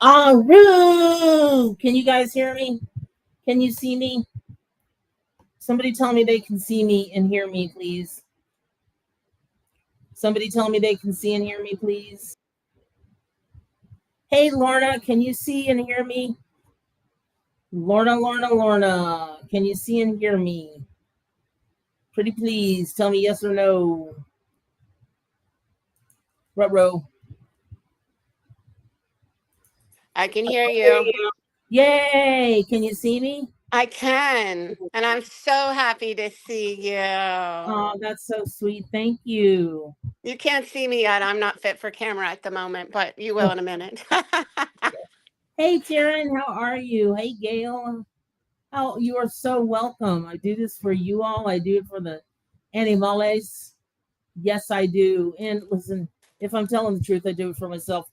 Aroooo! Can you guys hear me? Can you see me? Somebody tell me they can see me and hear me, please. Somebody tell me they can see and hear me, please. Hey, Lorna, can you see and hear me? Lorna, can you see and hear me? Pretty please, tell me yes or no. Ruh-roh. I can hear you. Yay! Can you see me? I can. And I'm so happy to see you. Oh, that's so sweet. Thank you. You can't see me yet. I'm not fit for camera at the moment, but you will in a minute. Hey, Taryn, how are you? Hey, Gail. Oh, you are so welcome. I do this for you all. I do it for the animales. Yes, I do. And listen, if I'm telling the truth, I do it for myself.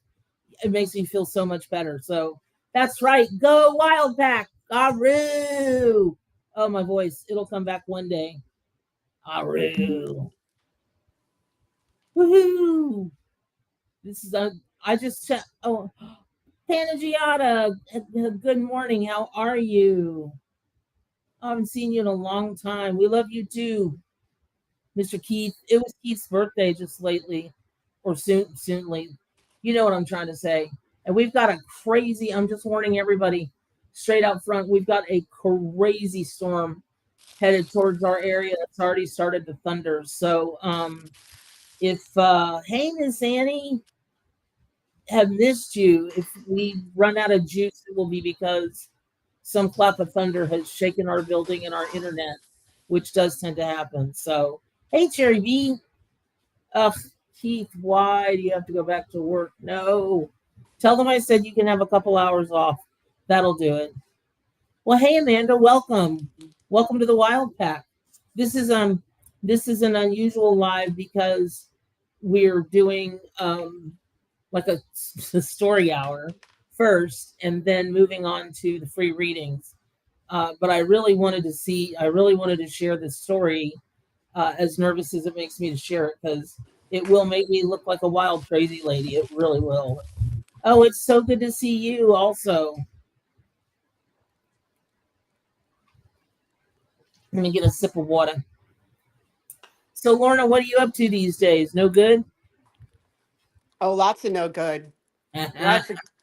It makes me feel so much better. So that's right. Go Wild Pack. Aroooo. Oh, my voice. It'll come back one day. Aroooo. Woohoo. This is I just checked. Oh, Panagiata. Good morning. How are you? I haven't seen you in a long time. We love you too, Mr. Keith. It was Keith's birthday just lately, or soonly. You know what I'm trying to say. And we've got a crazy, I'm just warning everybody straight out front, we've got a crazy storm headed towards our area. It's already started to thunder. So if hey, Miss Annie, have missed you. If we run out of juice, it will be because some clap of thunder has shaken our building and our internet, which does tend to happen. So, hey, Cherry B. Keith, why do you have to go back to work? No. Tell them I said you can have a couple hours off. That'll do it. Well, hey, Amanda, welcome. Welcome to the Wild Pack. This is an unusual live because we're doing like a story hour first and then moving on to the free readings. But I really wanted to share this story, as nervous as it makes me to share it, because it will make me look like a wild, crazy lady. It really will. Oh, it's so good to see you also. Let me get a sip of water. So, Lorna, what are you up to these days? No good? Oh, lots of no good.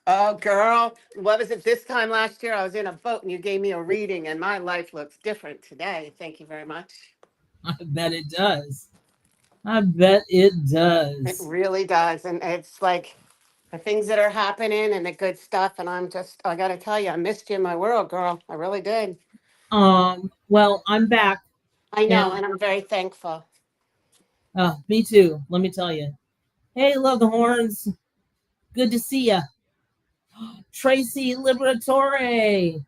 Oh, girl. What was it this time last year? I was in a boat and you gave me a reading, and my life looks different today. Thank you very much. I bet it does. I bet it does. It really does. And it's like the things that are happening and the good stuff. And I got to tell you, I missed you in my world, girl. I really did. Well, I'm back. I know, and I'm very thankful. Me too. Let me tell you. Hey, love the horns. Good to see ya. Tracy Liberatore.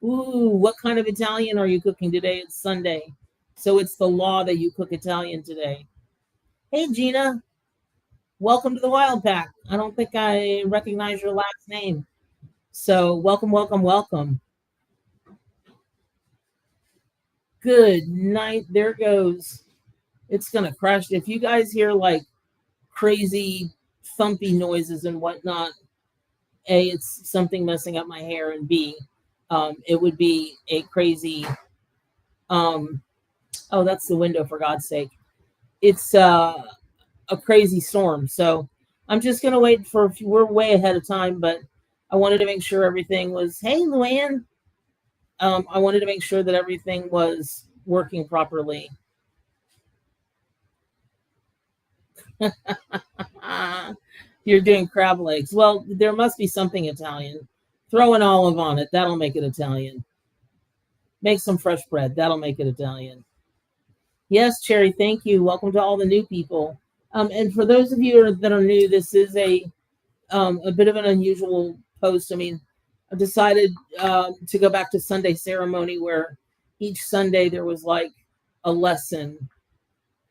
Ooh, what kind of Italian are you cooking today? It's Sunday. So it's the law that you cook Italian today. Hey, Gina. Welcome to the Wild Pack. I don't think I recognize your last name. So welcome. Good night. There goes. It's going to crash. If you guys hear like crazy thumpy noises and whatnot, A, it's something messing up my hair, and B, it would be a crazy, oh, that's the window, for God's sake. It's a crazy storm. So I'm just going to wait we're way ahead of time, but I wanted to make sure everything was, hey, Luann, I wanted to make sure that everything was working properly. You're doing crab legs. Well, there must be something Italian. Throw an olive on it. That'll make it Italian. Make some fresh bread. That'll make it Italian. Yes, Cherry, thank you. Welcome to all the new people. And for those of you that are new, this is a bit of an unusual post. I mean, I decided to go back to Sunday ceremony, where each Sunday there was like a lesson,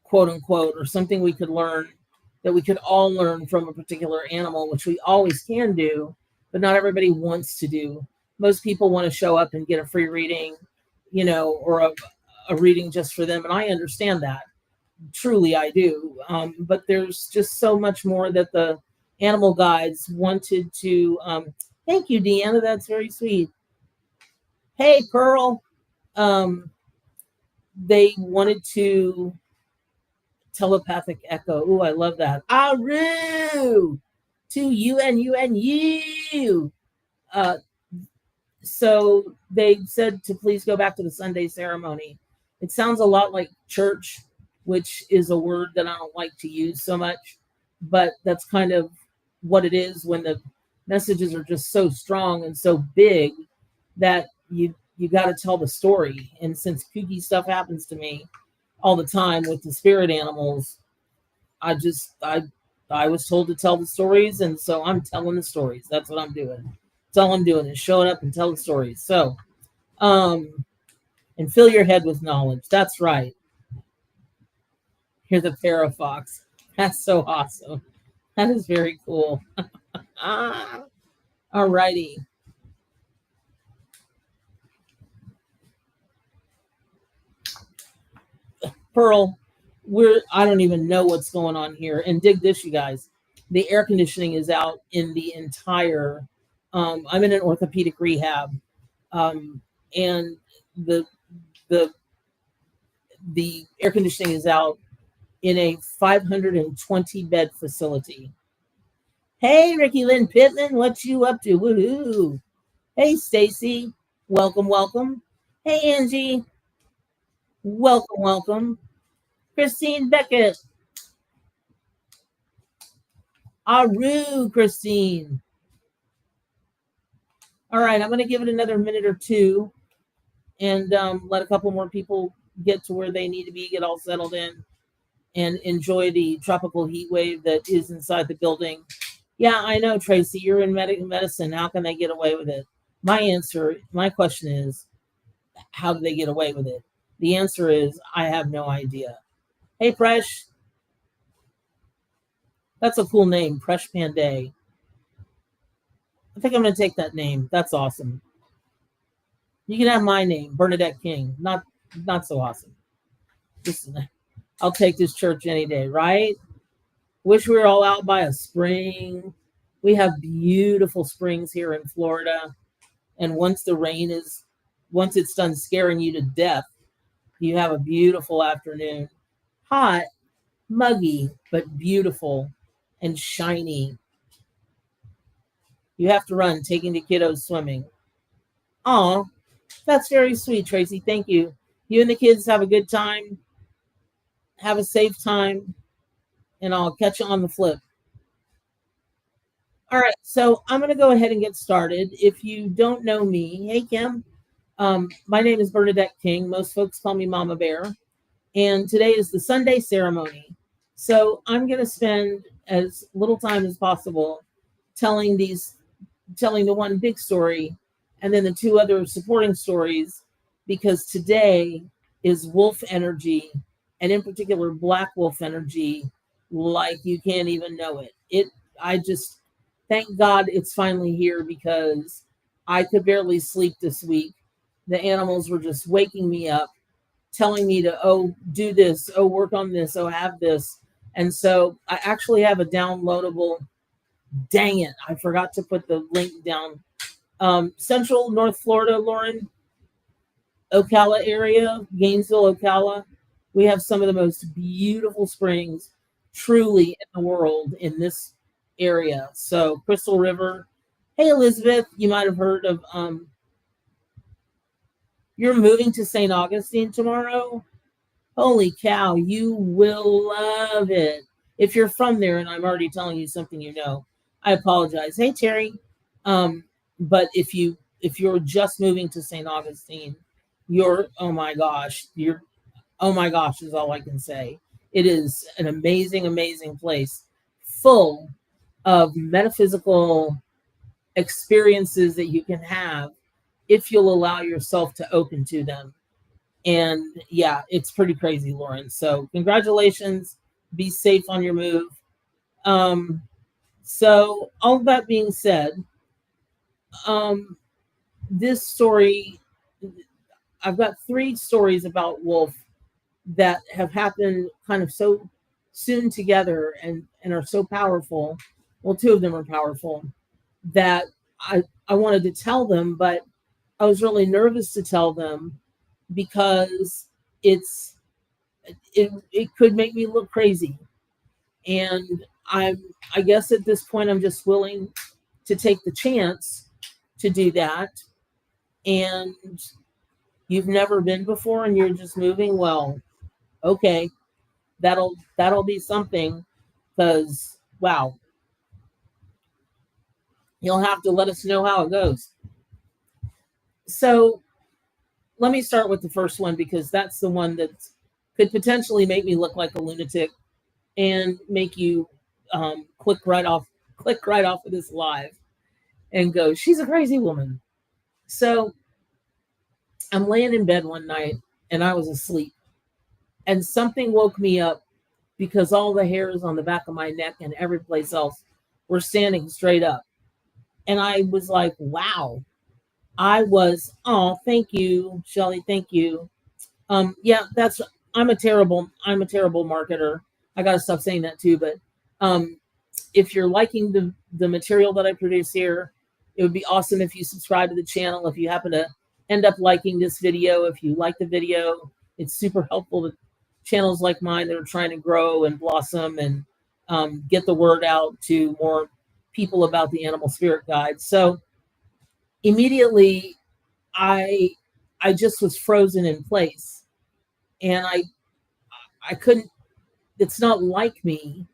quote unquote, or something we could learn that we could all learn from a particular animal, which we always can do, but not everybody wants to do. Most people want to show up and get a free reading, or a reading just for them. And I understand that. Truly, I do. But there's just so much more that the animal guides wanted to. Thank you, Deanna. That's very sweet. Hey, Pearl. They wanted to telepathic echo. Ooh, I love that. Aroooo to you and you and you. Uh, so they said to please go back to the Sunday ceremony. It sounds a lot like church, which is a word that I don't like to use so much, but that's kind of what it is when the messages are just so strong and so big that you got to tell the story. And since kooky stuff happens to me all the time with the spirit animals, I was told to tell the stories, and so I'm telling the stories. That's what I'm doing. That's all I'm doing is showing up and tell the stories. So, and fill your head with knowledge. That's right. Here's the parafox. That's so awesome. That is very cool. All righty. Pearl, I don't even know what's going on here. And dig this, you guys. The air conditioning is out in the entire. I'm in an orthopedic rehab, and the the air conditioning is out in a 520 bed facility. Hey, Ricky Lynn Pittman, what you up to? Woohoo! Hey, Stacy, welcome, welcome. Hey, Angie, welcome, welcome. Christine Beckett. Aroooo, Christine. All right, I'm going to give it another minute or two and let a couple more people get to where they need to be, get all settled in, and enjoy the tropical heat wave that is inside the building. Yeah, I know, Tracy, you're in medicine. How can they get away with it? My question is, how do they get away with it? The answer is, I have no idea. Hey, Presh. That's a cool name, Presh Panday. I think I'm going to take that name. That's awesome. You can have my name, Bernadette King. Not so awesome. I'll take this church any day, right? Wish we were all out by a spring. We have beautiful springs here in Florida. And once it's done scaring you to death, you have a beautiful afternoon. Hot, muggy, but beautiful and shiny. You have to run, taking the kiddos swimming. Aw, that's very sweet, Tracy. Thank you. You and the kids have a good time. Have a safe time. And I'll catch you on the flip. All right, so I'm going to go ahead and get started. If you don't know me, hey, Kim. My name is Bernadette King. Most folks call me Mama Bear. And today is the Sunday ceremony. So I'm going to spend as little time as possible telling the one big story and then the two other supporting stories, because today is wolf energy, and in particular black wolf energy, like you can't even know it. I just thank God it's finally here, because I could barely sleep this week. The animals were just waking me up, telling me to, do this, work on this, have this. And so I actually have a downloadable. Dang it, I forgot to put the link down. Central North Florida, Lauren, Ocala area, Gainesville, Ocala. We have some of the most beautiful springs truly in the world in this area. So Crystal River. Hey, Elizabeth, you might have heard of, you're moving to St. Augustine tomorrow. Holy cow, you will love it. If you're from there and I'm already telling you something you know, I apologize. Hey, Terry. But if you're just moving to St. Augustine, oh my gosh is all I can say. It is an amazing, amazing place, full of metaphysical experiences that you can have if you'll allow yourself to open to them. And yeah, it's pretty crazy, Lauren. So congratulations. Be safe on your move. So all that being said, this story, I've got 3 stories about Wolf that have happened kind of so soon together and are so powerful. Well, 2 of them are powerful that I wanted to tell them, but I was really nervous to tell them because it's it could make me look crazy. And I guess at this point I'm just willing to take the chance to do that. And you've never been before and you're just moving, well, okay, that'll be something, because wow, you'll have to let us know how it goes. So let me start with the first one, because that's the one that could potentially make me look like a lunatic and make you click right off of this live and go, she's a crazy woman. So I'm laying in bed one night and I was asleep, and something woke me up because all the hairs on the back of my neck and every place else were standing straight up. And I was like, wow. Oh, thank you, Shelly. Thank you. Yeah, I'm a terrible marketer. I gotta stop saying that too. But if you're liking the material that I produce here, it would be awesome if you subscribe to the channel. If you happen to end up liking this video, if you like the video, it's super helpful to channels like mine that are trying to grow and blossom and get the word out to more people about the animal spirit guide. So immediately I I just was frozen in place, and I couldn't, it's not like me.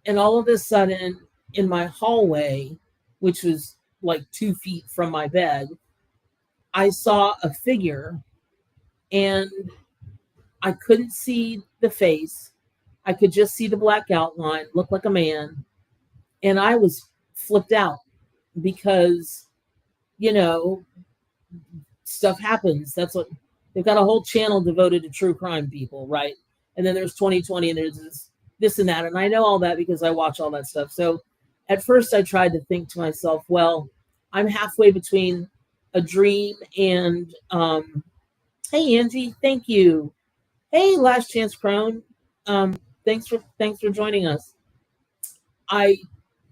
And all of a sudden, in my hallway, which was like 2 feet from my bed, I saw a figure, and I couldn't see the face. I could just see the black outline, looked like a man. And I was flipped out because, you know, stuff happens. That's what they've got, a whole channel devoted to true crime people, right? And then there's 2020 and there's this and that. And I know all that because I watch all that stuff. So at first I tried to think to myself, well, I'm halfway between a dream and hey Angie, thank you. Hey Last Chance Crone. Thanks for joining us. I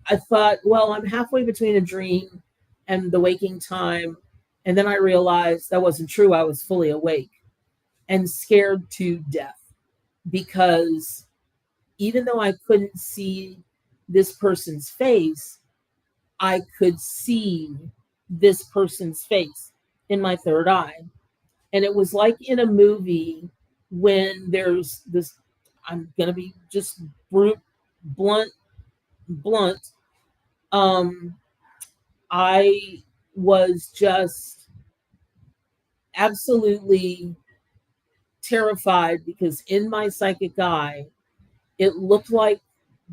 I thought, well, I'm halfway between a dream and the waking time. And then I realized that wasn't true. I was fully awake and scared to death, because even though I couldn't see this person's face, I could see this person's face in my third eye. And it was like in a movie when there's this, I'm going to be just blunt, blunt. Um, I was just absolutely terrified because in my psychic eye, it looked like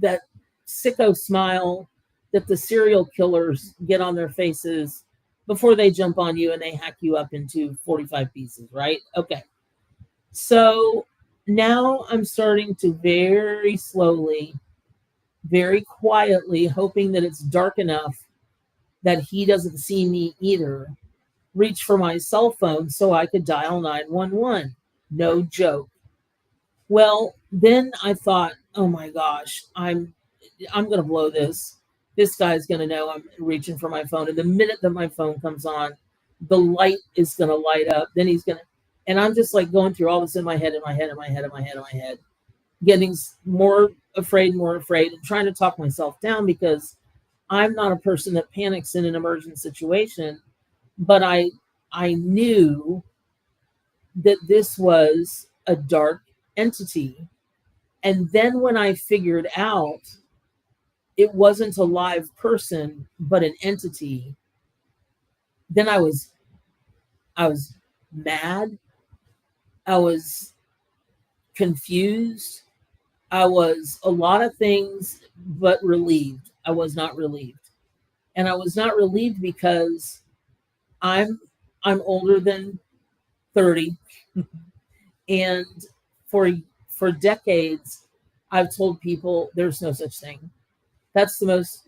that sicko smile that the serial killers get on their faces before they jump on you and they hack you up into 45 pieces, right? Okay. So now I'm starting to very slowly, very quietly, hoping that it's dark enough that he doesn't see me either, reach for my cell phone so I could dial 911. No joke. Well, then I thought, oh my gosh, I'm gonna blow this. This guy's gonna know I'm reaching for my phone. And the minute that my phone comes on, the light is gonna light up. Then he's gonna, and I'm just like going through all this in my head, in my head, in my head, in my head, in my head, getting more afraid, and trying to talk myself down because I'm not a person that panics in an emergent situation. But I knew that this was a dark entity. And then when I figured out it wasn't a live person, but an entity, then I was mad. I was confused. I was a lot of things, but relieved. I was not relieved. And I was not relieved because I'm I'm older than 30. And for decades I've told people there's no such thing. That's the most,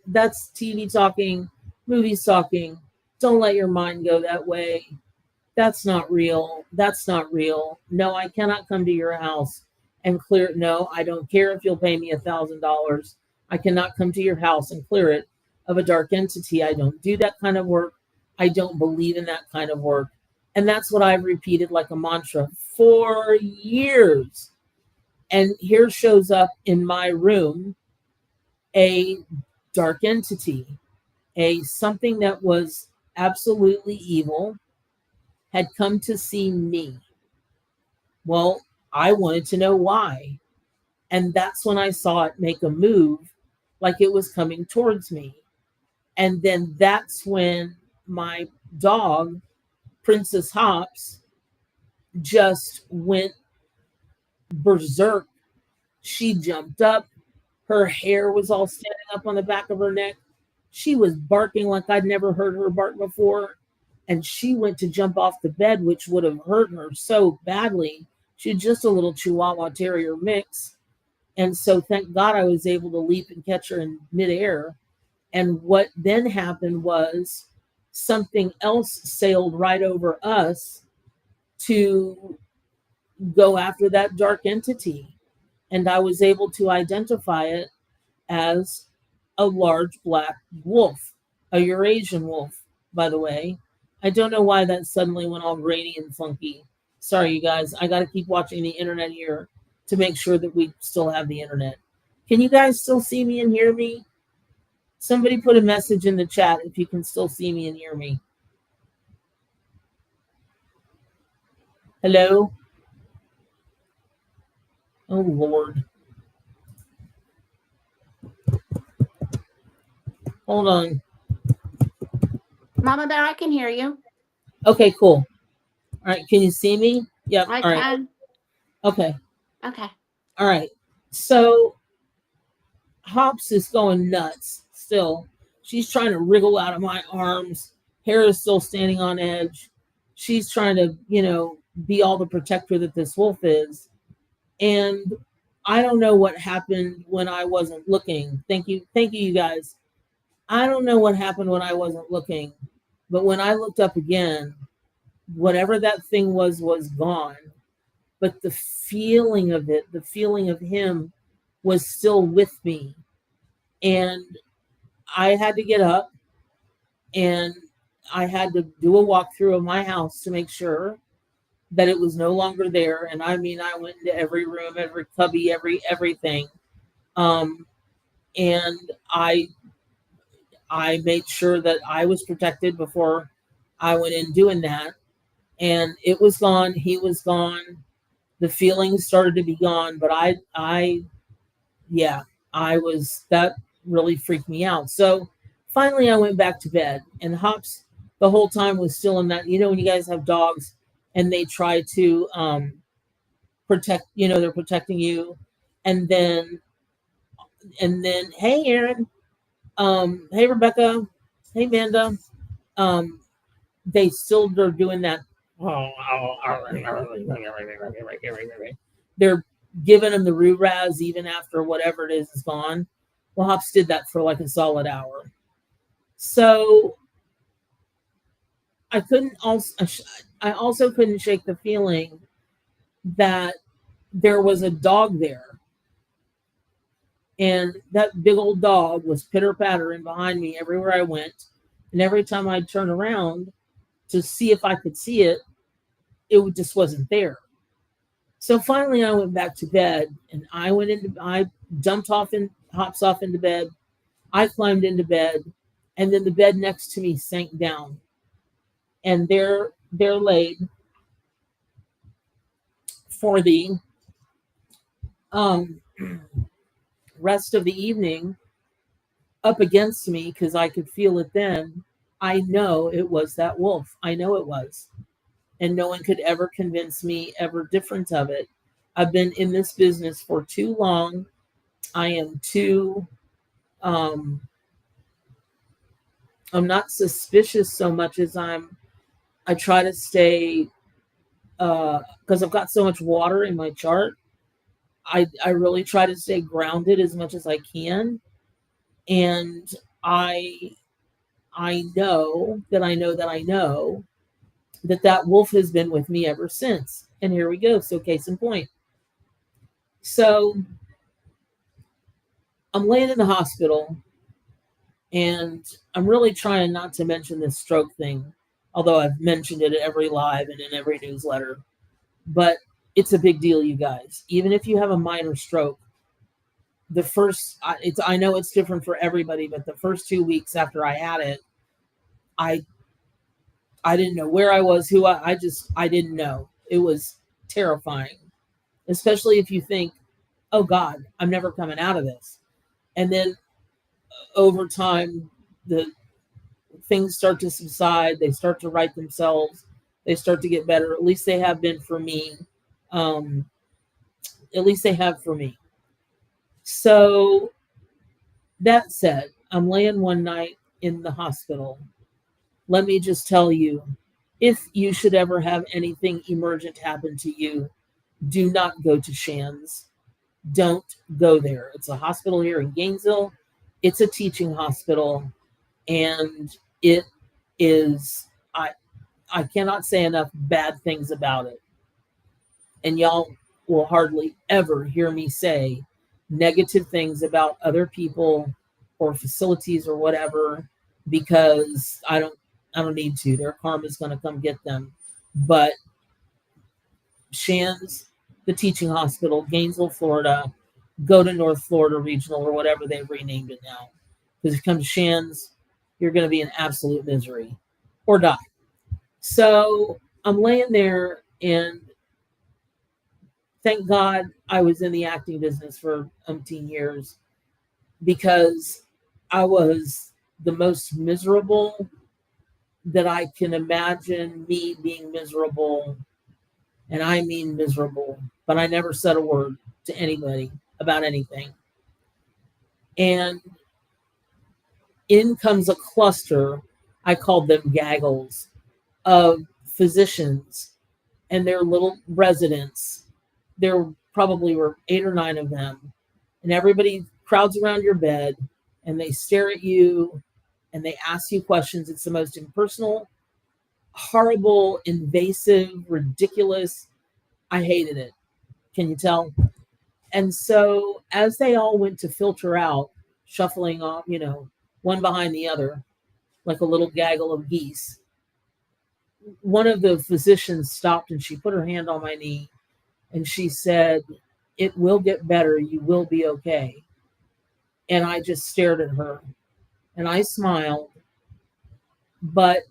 that's TV talking, movies talking. Don't let your mind go that way. That's not real. That's not real. No, I cannot come to your house and clear it. No, I don't care if you'll pay me $1,000. I cannot come to your house and clear it of a dark entity. I don't do that kind of work. I don't believe in that kind of work. And that's what I've repeated like a mantra for years. And here shows up in my room a dark entity, a something that was absolutely evil had come to see me. Well, I wanted to know why. And that's when I saw it make a move like it was coming towards me. And then that's when my dog, Princess Hops, just went berserk. She jumped up. Her hair was all standing up on the back of her neck. She was barking like I'd never heard her bark before. And she went to jump off the bed, which would have hurt her so badly. She's just a little Chihuahua Terrier mix. And so thank God I was able to leap and catch her in midair. And what then happened was something else sailed right over us to go after that dark entity. And I was able to identify it as a large black wolf, a Eurasian wolf, by the way. I don't know why that suddenly went all grainy and funky. Sorry, you guys. I got to keep watching the internet here to make sure that we still have the internet. Can you guys still see me and hear me? Somebody put a message in the chat if you can still see me and hear me. Hello? Oh, Lord. Hold on. Mama Bear, I can hear you. Okay, cool. All right, can you see me? Yep. I all right. can. Okay. Okay. All right. So Hops is going nuts still. She's trying to wriggle out of my arms. Hair is still standing on edge. She's trying to, be all the protector that this wolf is. And I don't know what happened when I wasn't looking. Thank you, you guys. I don't know what happened when I wasn't looking. But when I looked up again, whatever that thing was gone. But the feeling of it, the feeling of him was still with me. And I had to get up and I had to do a walkthrough of my house to make sure that it was no longer there. And I mean, I went into every room, every cubby, everything. And I made sure that I was protected before I went in doing that. And it was gone. He was gone. The feelings started to be gone, but that really freaked me out. So finally I went back to bed, and Hops the whole time was still in that, when you guys have dogs and they try to protect, they're protecting you. And then, hey, Aaron, hey, Rebecca, hey, Amanda, they still are doing that. They're giving them the roo-raz even after whatever it is gone. Well, Hops did that for like a solid hour. So I also couldn't shake the feeling that there was a dog there. And that big old dog was pitter-pattering behind me everywhere I went. And every time I'd turn around to see if I could see it, it just wasn't there. So finally I went back to bed, and I dumped Hops off into bed. I climbed into bed, and then the bed next to me sank down. And there laid for the rest of the evening up against me, because I could feel it then. I know it was that wolf. I know it was. And no one could ever convince me ever different of it. I've been in this business for too long. I am too, I'm not suspicious so much as I try to stay, because I've got so much water in my chart. I really try to stay grounded as much as I can. And I I know that I know that I know that that wolf has been with me ever since. And here we go. So case in point. So I'm laying in the hospital and I'm really trying not to mention this stroke thing, although I've mentioned it at every live and in every newsletter. But it's a big deal, you guys. Even if you have a minor stroke, the first it's I know it's different for everybody, but the first 2 weeks after I had it, I I didn't know where I was, who I just I didn't know. It was terrifying, especially if you think, "Oh God, I'm never coming out of this." And then over time, the things start to subside. They start to right themselves. They start to get better. At least they have been for me. Um, at least they have for me. So that said, I'm laying one night in the hospital. Let me just tell you, if you should ever have anything emergent happen to you, do not go to Shands. Don't go there. It's a hospital here in Gainesville. It's a teaching hospital, and it is I cannot say enough bad things about it. And y'all will hardly ever hear me say negative things about other people or facilities or whatever, because I don't need to. Their karma is going to come get them. But Shands, the teaching hospital, Gainesville, Florida, go to North Florida Regional or whatever they've renamed it now. Because if you come to Shands, you're going to be in absolute misery or die. So I'm laying there, and thank God I was in the acting business for umpteen years, because I was the most miserable that I can imagine me being miserable. And I mean miserable, but I never said a word to anybody about anything. And in comes a cluster, I called them gaggles, of physicians and their little residents. There probably were 8 or 9 of them. And everybody crowds around your bed and they stare at you and they ask you questions. It's the most impersonal, horrible, invasive, ridiculous. I hated it. Can you tell? And so as they all went to filter out, shuffling off, one behind the other, like a little gaggle of geese, one of the physicians stopped and she put her hand on my knee and she said, "It will get better. You will be okay." And I just stared at her and I smiled, but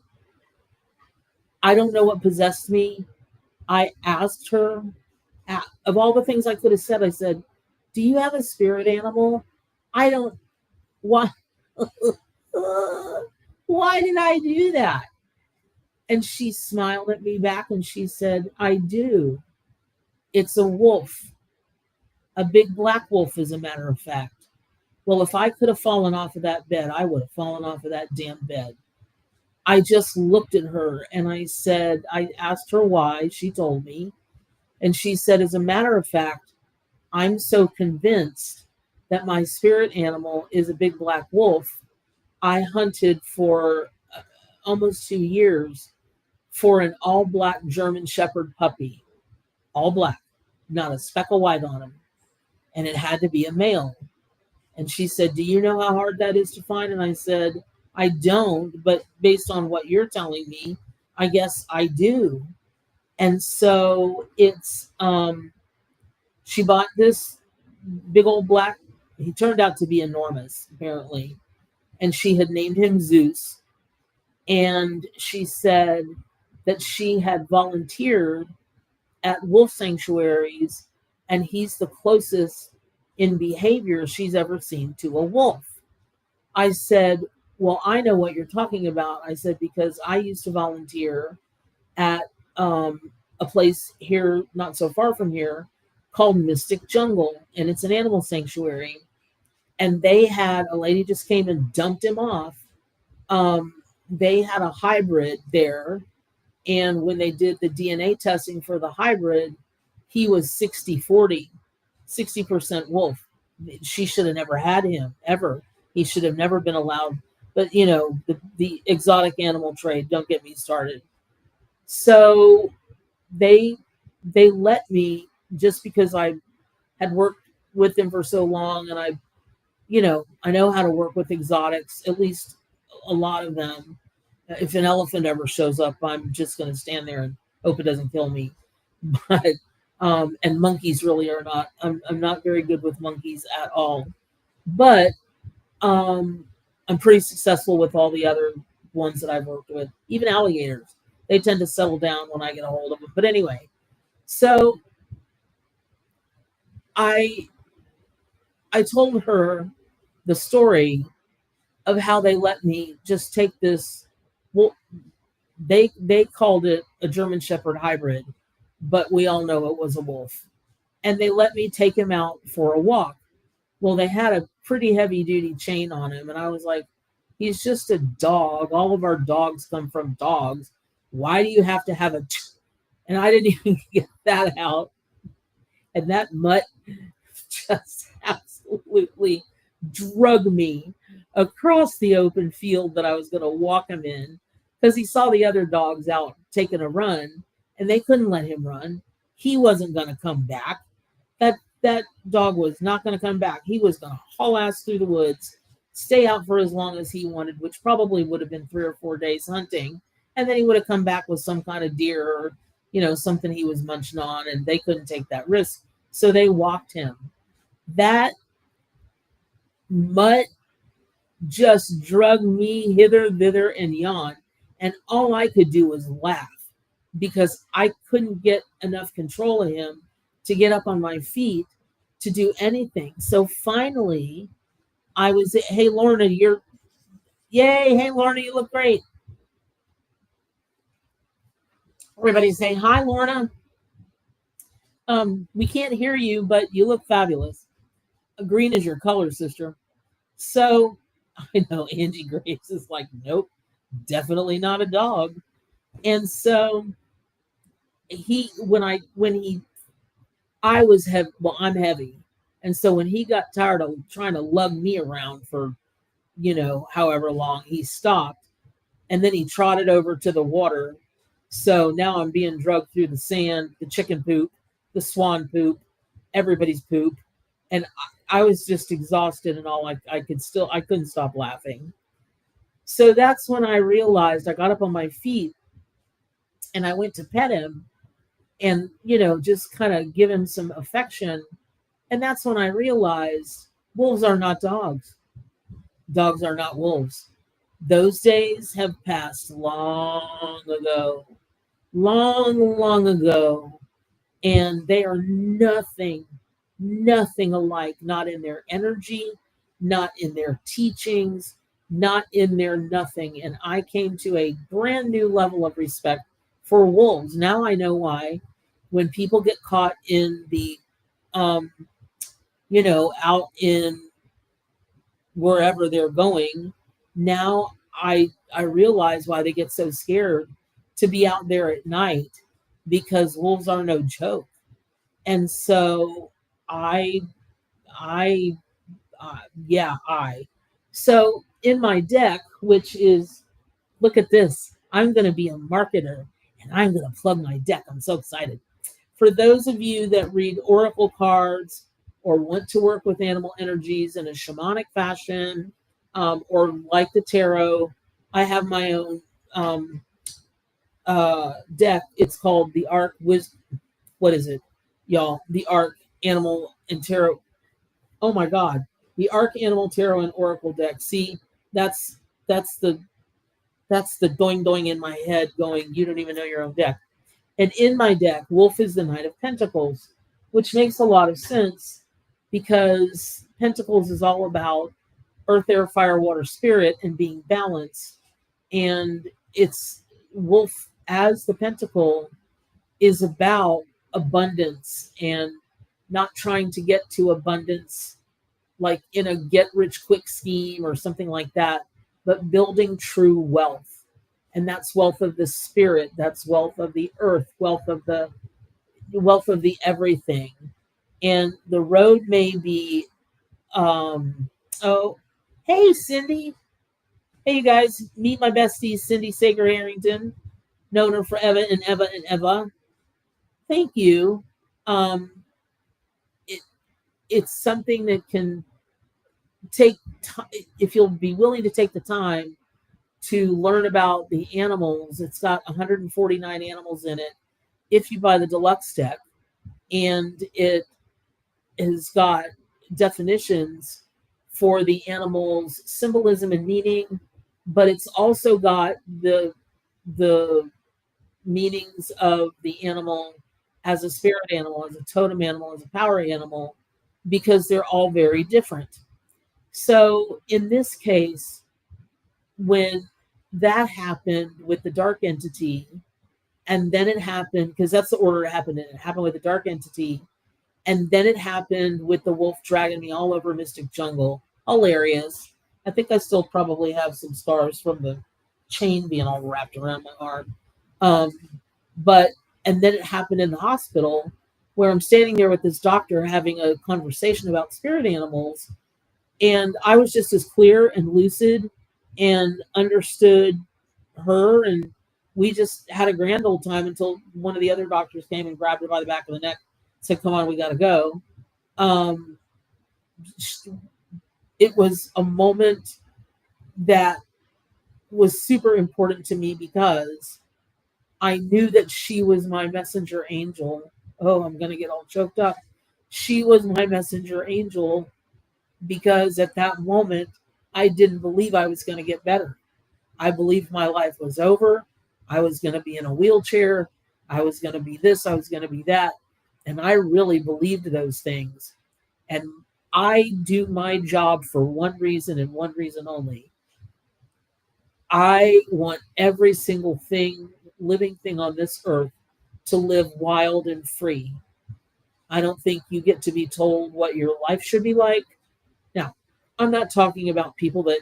I don't know what possessed me. I asked her, of all the things I could have said, I said, "Do you have a spirit animal?" I don't, why, why did I do that? And she smiled at me back and she said, "I do. It's a wolf, a big black wolf, as a matter of fact." Well, if I could have fallen off of that bed, I would have fallen off of that damn bed. I just looked at her and I asked her why. She told me. And she said, "As a matter of fact, I'm so convinced that my spirit animal is a big black wolf. I hunted for almost 2 years for an all black German Shepherd puppy, all black, not a speck of white on him. And it had to be a male." And she said, "Do you know how hard that is to find?" And I said, "I don't, but based on what you're telling me, I guess I do." And so she bought this big old black, he turned out to be enormous, apparently. And she had named him Zeus. And she said that she had volunteered at wolf sanctuaries, and he's the closest in behavior she's ever seen to a wolf. I said, "Well, I know what you're talking about." I said, "Because I used to volunteer at a place here, not so far from here, called Mystic Jungle, and it's an animal sanctuary. And they had a lady just came and dumped him off. They had a hybrid there, and when they did the DNA testing for the hybrid, he was 60-40. 60% wolf. She should have never had him ever. He should have never been allowed. But the exotic animal trade. Don't get me started. So they they let me, just because I had worked with them for so long, and I know how to work with exotics, at least a lot of them. If an elephant ever shows up, I'm just going to stand there and hope it doesn't kill me. But and monkeys really are not. I'm not very good with monkeys at all. But um, I'm pretty successful with all the other ones that I've worked with. Even alligators, they tend to settle down when I get a hold of them. But anyway, so I I told her the story of how they let me just take this. Well, they called it a German Shepherd hybrid, but we all know it was a wolf. And they let me take him out for a walk. Well, they had a pretty heavy duty chain on him, and I was like, he's just a dog. All of our dogs come from dogs. Why do you have to have a? And I didn't even get that out. And that mutt just absolutely drug me across the open field that I was going to walk him in, because he saw the other dogs out taking a run and they couldn't let him run. He wasn't going to come back. That dog was not going to come back. He was going to haul ass through the woods, stay out for as long as he wanted, which probably would have been 3 or 4 days hunting. And then he would have come back with some kind of deer or, something he was munching on, and they couldn't take that risk. So they walked him. That mutt just drug me hither, thither, and yon. And all I could do was laugh, because I couldn't get enough control of him to get up on my feet to do anything. So finally, I was, hey, Lorna, yay. Hey, Lorna, you look great. Everybody's saying, hi, Lorna. We can't hear you, but you look fabulous. Green is your color, sister. So I know Angie Grace is like, nope, definitely not a dog. And so I was heavy. Well, I'm heavy. And so when he got tired of trying to lug me around for, however long, he stopped, and then he trotted over to the water. So now I'm being drugged through the sand, the chicken poop, the swan poop, everybody's poop. And I was just exhausted, and all I couldn't stop laughing. So that's when I realized, I got up on my feet and I went to pet him and, just kind of give him some affection. And that's when I realized wolves are not dogs. Dogs are not wolves. Those days have passed long ago, long, long ago. And they are nothing alike, not in their energy, not in their teachings, not in their nothing. And I came to a brand new level of respect for wolves. Now I know why, when people get caught in the, out in wherever they're going, now I realize why they get so scared to be out there at night, because wolves are no joke. And so I, I, yeah, so in my deck, which is, look at this, I'm going to be a marketer and I'm going to plug my deck. I'm so excited. For those of you that read oracle cards or want to work with animal energies in a shamanic fashion, or like the tarot, I have my own deck. It's called the Arc What is it, y'all? The Arc Animal and Tarot. Oh my God, the Arc Animal Tarot and Oracle deck. See, that's the doing in my head going, you don't even know your own deck. And in my deck, Wolf is the Knight of Pentacles, which makes a lot of sense, because Pentacles is all about earth, air, fire, water, spirit, and being balanced. And it's Wolf as the Pentacle is about abundance, and not trying to get to abundance like in a get rich quick scheme or something like that, but building true wealth. And that's wealth of the spirit, that's wealth of the earth, wealth of the everything. And the road may be, oh, hey, Cindy. Hey, you guys, meet my bestie, Cindy Sager Harrington. Known her for Eva and Eva and Eva. Thank you. Um, it, it's something that can take time, if you'll be willing to take the time to learn about the animals. It's got 149 animals in it if you buy the deluxe deck, and it has got definitions for the animals' symbolism and meaning, but it's also got the meanings of the animal as a spirit animal, as a totem animal, as a power animal, because they're all very different. So in this case, when that happened with the dark entity, and then it happened because that's the order it happened in. It happened with the dark entity, and then it happened with the wolf dragging me all over Mystic Jungle. Hilarious. I think I still probably have some scars from the chain being all wrapped around my arm. Um, but and then it happened in the hospital where I'm standing there with this doctor having a conversation about spirit animals, and I was just as clear and lucid and understood her, and we just had a grand old time until one of the other doctors came and grabbed her by the back of the neck, said, "Come on, we got to go." Um, it was a moment that was super important to me because I knew that she was my messenger angel. Oh, I'm going to get all choked up. She was my messenger angel because at that moment, I didn't believe I was going to get better. I believed my life was over. I was going to be in a wheelchair. I was going to be this. I was going to be that. And I really believed those things. And I do my job for one reason and one reason only. I want every single thing, living thing on this earth to live wild and free. I don't think you get to be told what your life should be like. Now, I'm not talking about people that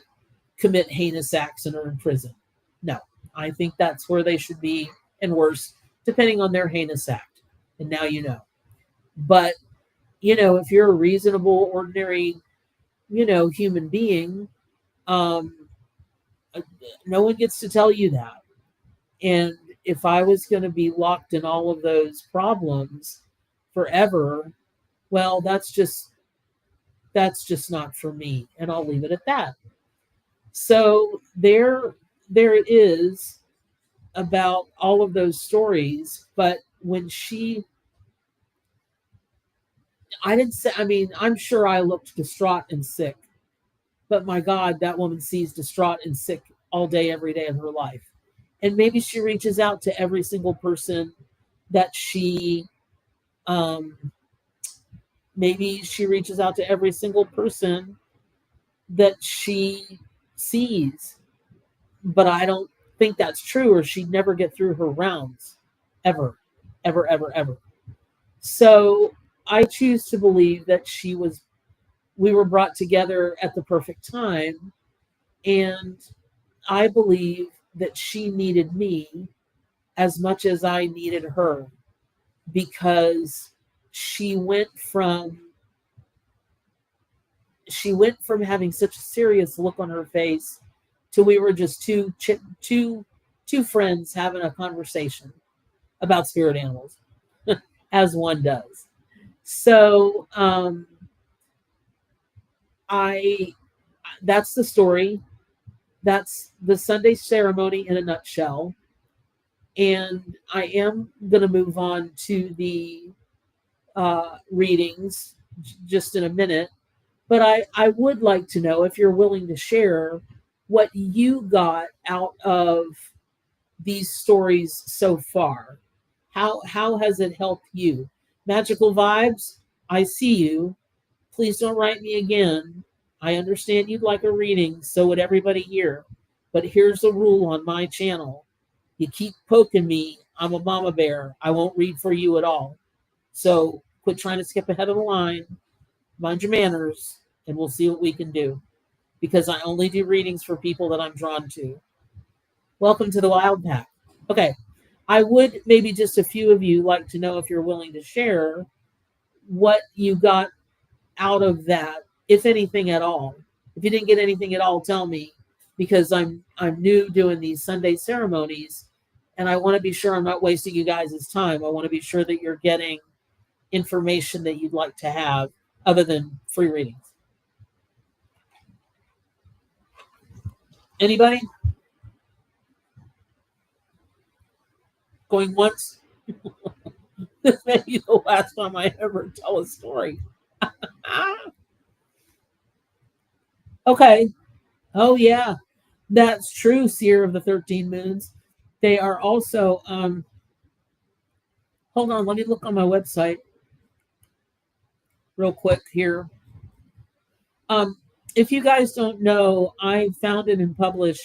commit heinous acts and are in prison. No, I think that's where they should be and worse, depending on their heinous act. And now you know. But, if you're a reasonable, ordinary, human being, um, no one gets to tell you that. And if I was going to be locked in all of those problems forever, well, that's just not for me. And I'll leave it at that. So there it is about all of those stories. But when I didn't say, I mean, I'm sure I looked distraught and sick, but my God, that woman sees distraught and sick all day, every day of her life. And maybe she reaches out to every single person that um, maybe she reaches out to every single person that she sees. But I don't think that's true, or she'd never get through her rounds. Ever, ever, ever, ever. So I choose to believe that we were brought together at the perfect time. And I believe that she needed me as much as I needed her, because she went from having such a serious look on her face to we were just two friends having a conversation about spirit animals, as one does. So I that's the story. That's the Sunday ceremony in a nutshell. And I am going to move on to the readings just in a minute. But I would like to know if you're willing to share what you got out of these stories so far. How has it helped you? Magical vibes, I see you. Please don't write me again. I understand you'd like a reading, so would everybody here. But here's the rule on my channel. You keep poking me, I'm a mama bear. I won't read for you at all. So quit trying to skip ahead of the line. Mind your manners, and we'll see what we can do. Because I only do readings for people that I'm drawn to. Welcome to the Wild Pack. Okay, I would maybe just a few of you like to know if you're willing to share what you got out of that, if anything at all. If you didn't get anything at all, tell me, because I'm new doing these Sunday ceremonies, and I want to be sure I'm not wasting you guys' time. I want to be sure that you're getting information that you'd like to have other than free readings. Anybody? Going once? This may be the last time I ever tell a story. Okay. Oh yeah, that's true, Seer of the 13 Moons. They are also hold on, let me look on my website real quick here. If you guys don't know, I founded and publish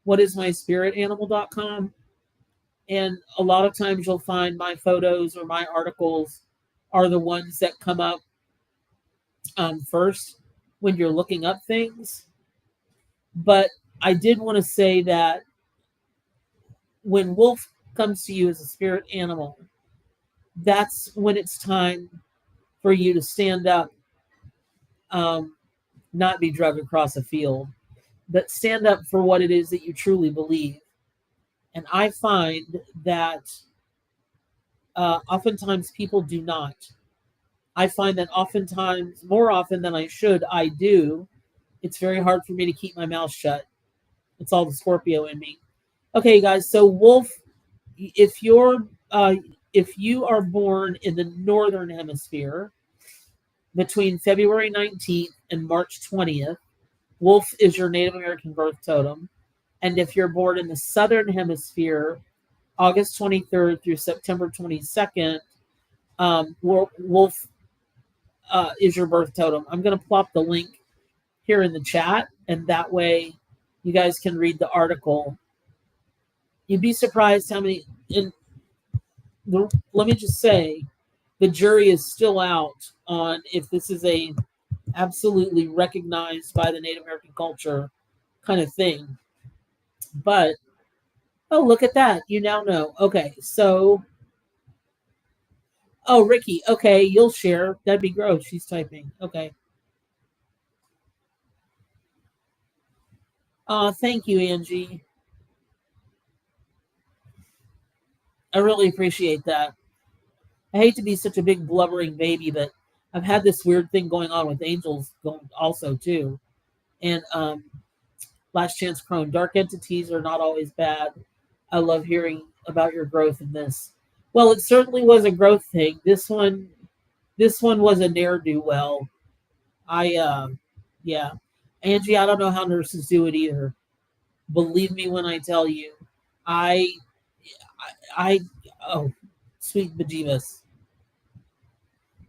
whatismyspiritanimal.com, and a lot of times you'll find my photos or my articles are the ones that come up first when you're looking up things. But I did want to say that when wolf comes to you as a spirit animal, that's when it's time for you to stand up, not be drugged across a field, but stand up for what it is that you truly believe. And I find that oftentimes people do not. I find that oftentimes, more often than I should, I do. It's very hard for me to keep my mouth shut. It's all the Scorpio in me. Okay, guys. So wolf, if you are born in the northern hemisphere between February 19th and March 20th, wolf is your Native American birth totem. And if you're born in the southern hemisphere, August 23rd through September 22nd, wolf is your birth totem. I'm going to plop the link here in the chat, and that way you guys can read the article. You'd be surprised how many. Let me just say, the jury is still out on if this is a absolutely recognized by the Native American culture kind of thing. But oh, look at that! You now know. Okay, so oh, Ricky. Okay, you'll share. That'd be gross. She's typing. Okay. Thank you, Angie. I really appreciate that. I hate to be such a big blubbering baby, but I've had this weird thing going on with angels going also too. And last chance crone. Dark entities are not always bad. I love hearing about your growth in this. Well, it certainly was a growth thing. This one was a ne'er-do-well. Yeah. Angie, I don't know how nurses do it either. Believe me when I tell you. I, I, oh, sweet bejeebus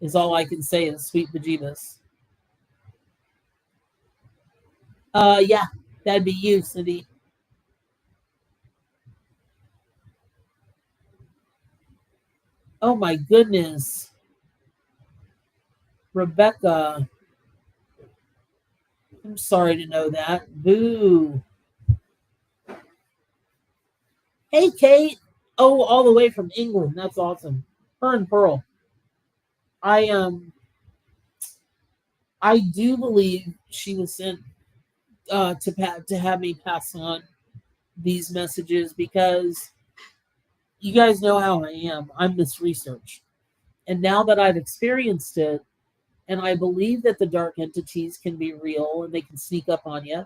is all I can say is sweet bejeebus. Yeah, that'd be you, Cindy. Oh my goodness. Rebecca. I'm sorry to know that. Boo. Hey, Kate. Oh, all the way from England. That's awesome. Her and Pearl. I I do believe she was sent to have me pass on these messages because you guys know how I am. I'm this research. And now that I've experienced it, and I believe that the dark entities can be real and they can sneak up on you,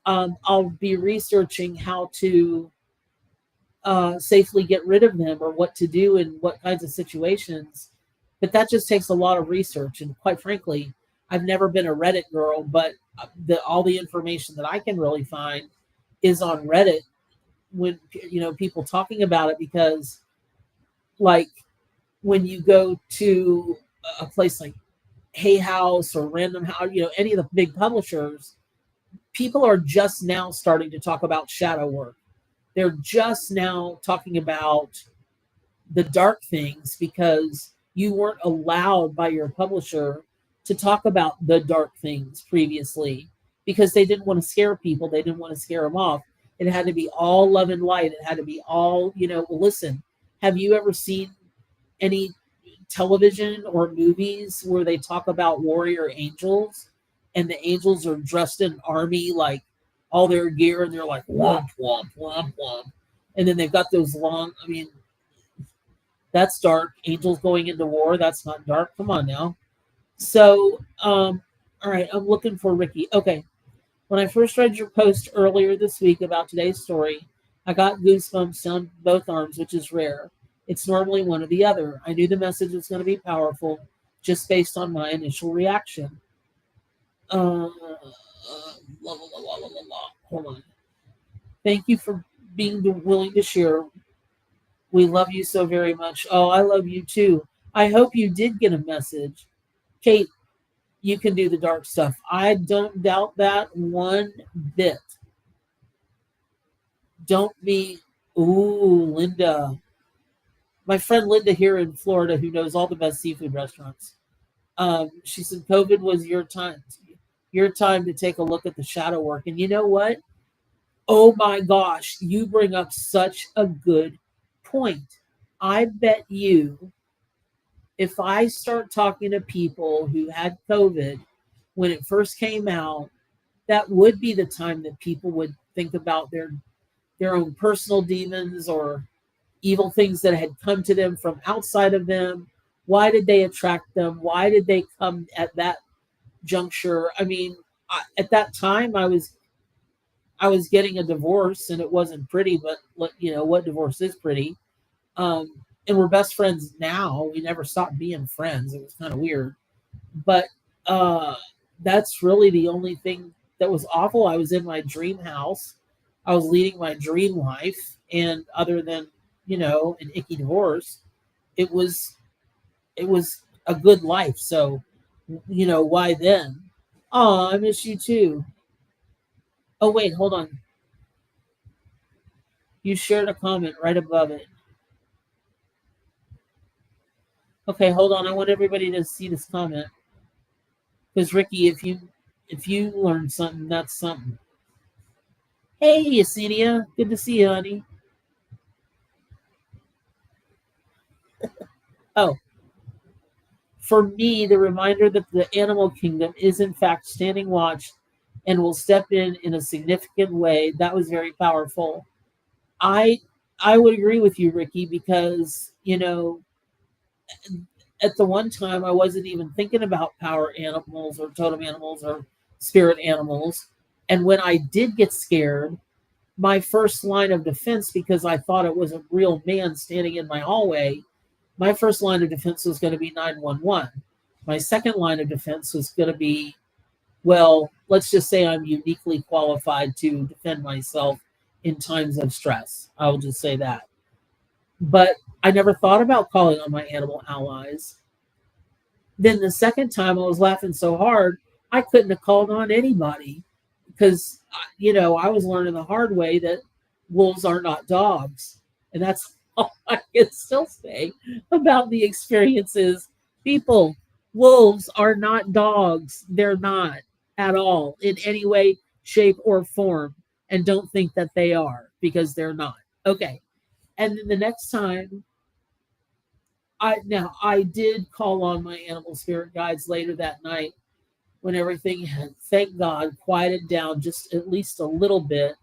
I'll be researching how to safely get rid of them or what to do in what kinds of situations. But that just takes a lot of research. And quite frankly, I've never been a Reddit girl, but all the information that I can really find is on Reddit when people talking about it, because like when you go to a place like Hay House or Random House, any of the big publishers, people are just now starting to talk about shadow work. They're just now talking about the dark things because you weren't allowed by your publisher to talk about the dark things previously because they didn't want to scare people. They didn't want to scare them off. It had to be all love and light. It had to be all, listen, have you ever seen any television or movies where they talk about warrior angels, and the angels are dressed in army, like all their gear, and they're like womp womp womp womp, and then they've got those long. I mean, that's dark. Angels going into war. That's not dark. Come on now. So, all right, I'm looking for Ricky. Okay, when I first read your post earlier this week about today's story, I got goosebumps down both arms, which is rare. It's normally one or the other. I knew the message was going to be powerful just based on my initial reaction. Hold on. Thank you for being willing to share. We love you so very much. Oh, I love you too. I hope you did get a message. Kate, you can do the dark stuff. I don't doubt that one bit. Don't be, ooh, Linda. My friend Linda here in Florida, who knows all the best seafood restaurants. She said COVID was your time to take a look at the shadow work. And you know what? Oh my gosh, you bring up such a good point. I bet you, if I start talking to people who had COVID when it first came out, that would be the time that people would think about their own personal demons or evil things that had come to them from outside of them. Why did they attract them? Why did they come at that juncture? I mean, at that time, I was getting a divorce, and it wasn't pretty, but what divorce is pretty. And we're best friends now. We never stopped being friends. It was kind of weird, but uh, that's really the only thing that was awful. I was in my dream house. I was leading my dream life, and other than an icky divorce, it was a good life. So, why then? Oh, I miss you too. Oh wait, hold on. You shared a comment right above it. Okay, hold on. I want everybody to see this comment because Ricky, if you learn something, that's something. Hey, Yesenia, good to see you, honey. Oh, for me, the reminder that the animal kingdom is in fact standing watch and will step in a significant way, that was very powerful. I would agree with you, Ricky, because at the one time I wasn't even thinking about power animals or totem animals or spirit animals. And when I did get scared, my first line of defense, because I thought it was a real man standing in my hallway, my first line of defense was going to be 911. My second line of defense was going to be, well, let's just say I'm uniquely qualified to defend myself in times of stress. I will just say that. But I never thought about calling on my animal allies. Then the second time I was laughing so hard, I couldn't have called on anybody because, I was learning the hard way that wolves are not dogs. And that's all I can still say about the experiences. People, wolves are not dogs. They're not at all in any way, shape, or form. And don't think that they are because they're not. Okay. And then the next time, I did call on my animal spirit guides later that night when everything had, thank God, quieted down just at least a little bit,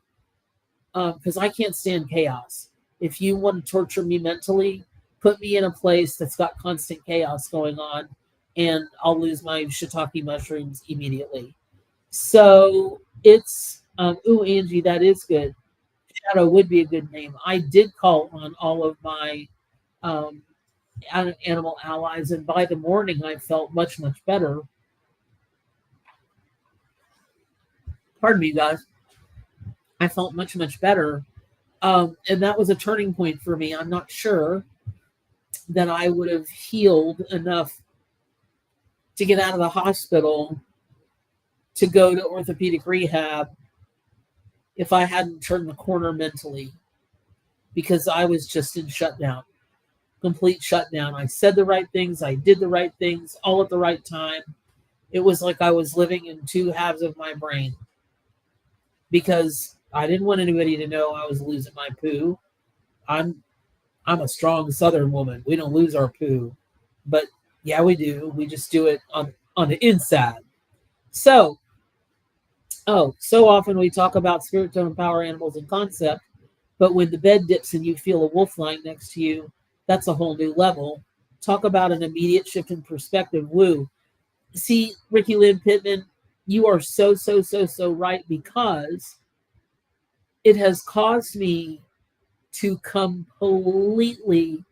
because I can't stand chaos. If you want to torture me mentally, put me in a place that's got constant chaos going on, and I'll lose my shiitake mushrooms immediately. So it's ooh, Angie, that is good. Shadow would be a good name. I did call on all of my um, animal allies, and by the morning, I felt much, much better. Pardon me, guys. I felt much, much better. And that was a turning point for me. I'm not sure that I would have healed enough to get out of the hospital to go to orthopedic rehab if I hadn't turned the corner mentally, because I was just in shutdown, complete shutdown. I said the right things, I did the right things, all at the right time. It was like I was living in two halves of my brain because I didn't want anybody to know I was losing my poo. I'm I'm a strong Southern woman. We don't lose our poo. But yeah, we do. We just do it on the inside. So, so often we talk about spirit, tone, power, animals, and concept, but when the bed dips and you feel a wolf lying next to you, that's a whole new level. Talk about an immediate shift in perspective. Woo. See, Ricky Lynn Pittman, you are so right, because it has caused me to completely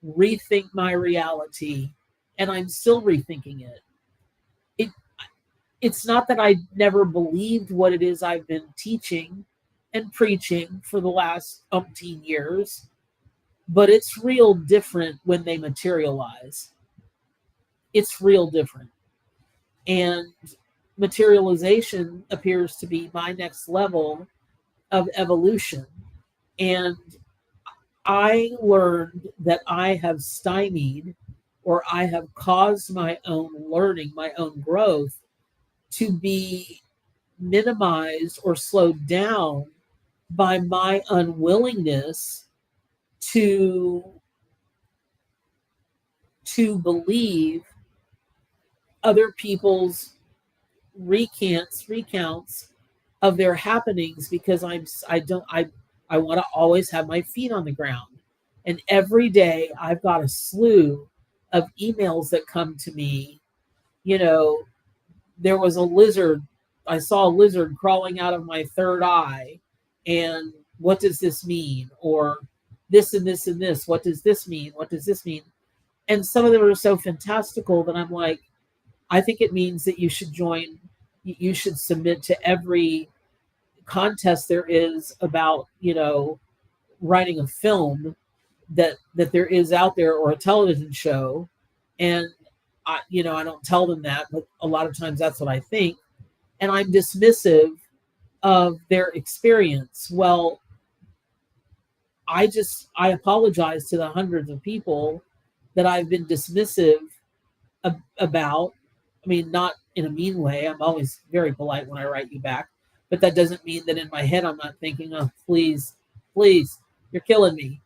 rethink my reality, and I'm still rethinking it. It it's not that I never believed what it is I've been teaching and preaching for the last umpteen years, but it's real different when they materialize. It's real different. And materialization appears to be my next level of evolution. And I learned that I have stymied, or I have caused my own learning, my own growth to be minimized or slowed down by my unwillingness to believe other people's recounts of their happenings, because I want to always have my feet on the ground. And every day I've got a slew of emails that come to me. You know, there was a lizard. I saw a lizard crawling out of my third eye. And what does this mean? Or this and this and this. What does this mean? What does this mean? And some of them are so fantastical that I'm like, I think it means that you should join, you should submit to every contest there is about, writing a film that there is out there, or a television show. And I don't tell them that, but a lot of times that's what I think. And I'm dismissive of their experience. Well, I apologize to the hundreds of people that I've been dismissive about. I mean, not in a mean way. I'm always very polite when I write you back, but that doesn't mean that in my head I'm not thinking, oh, please, you're killing me.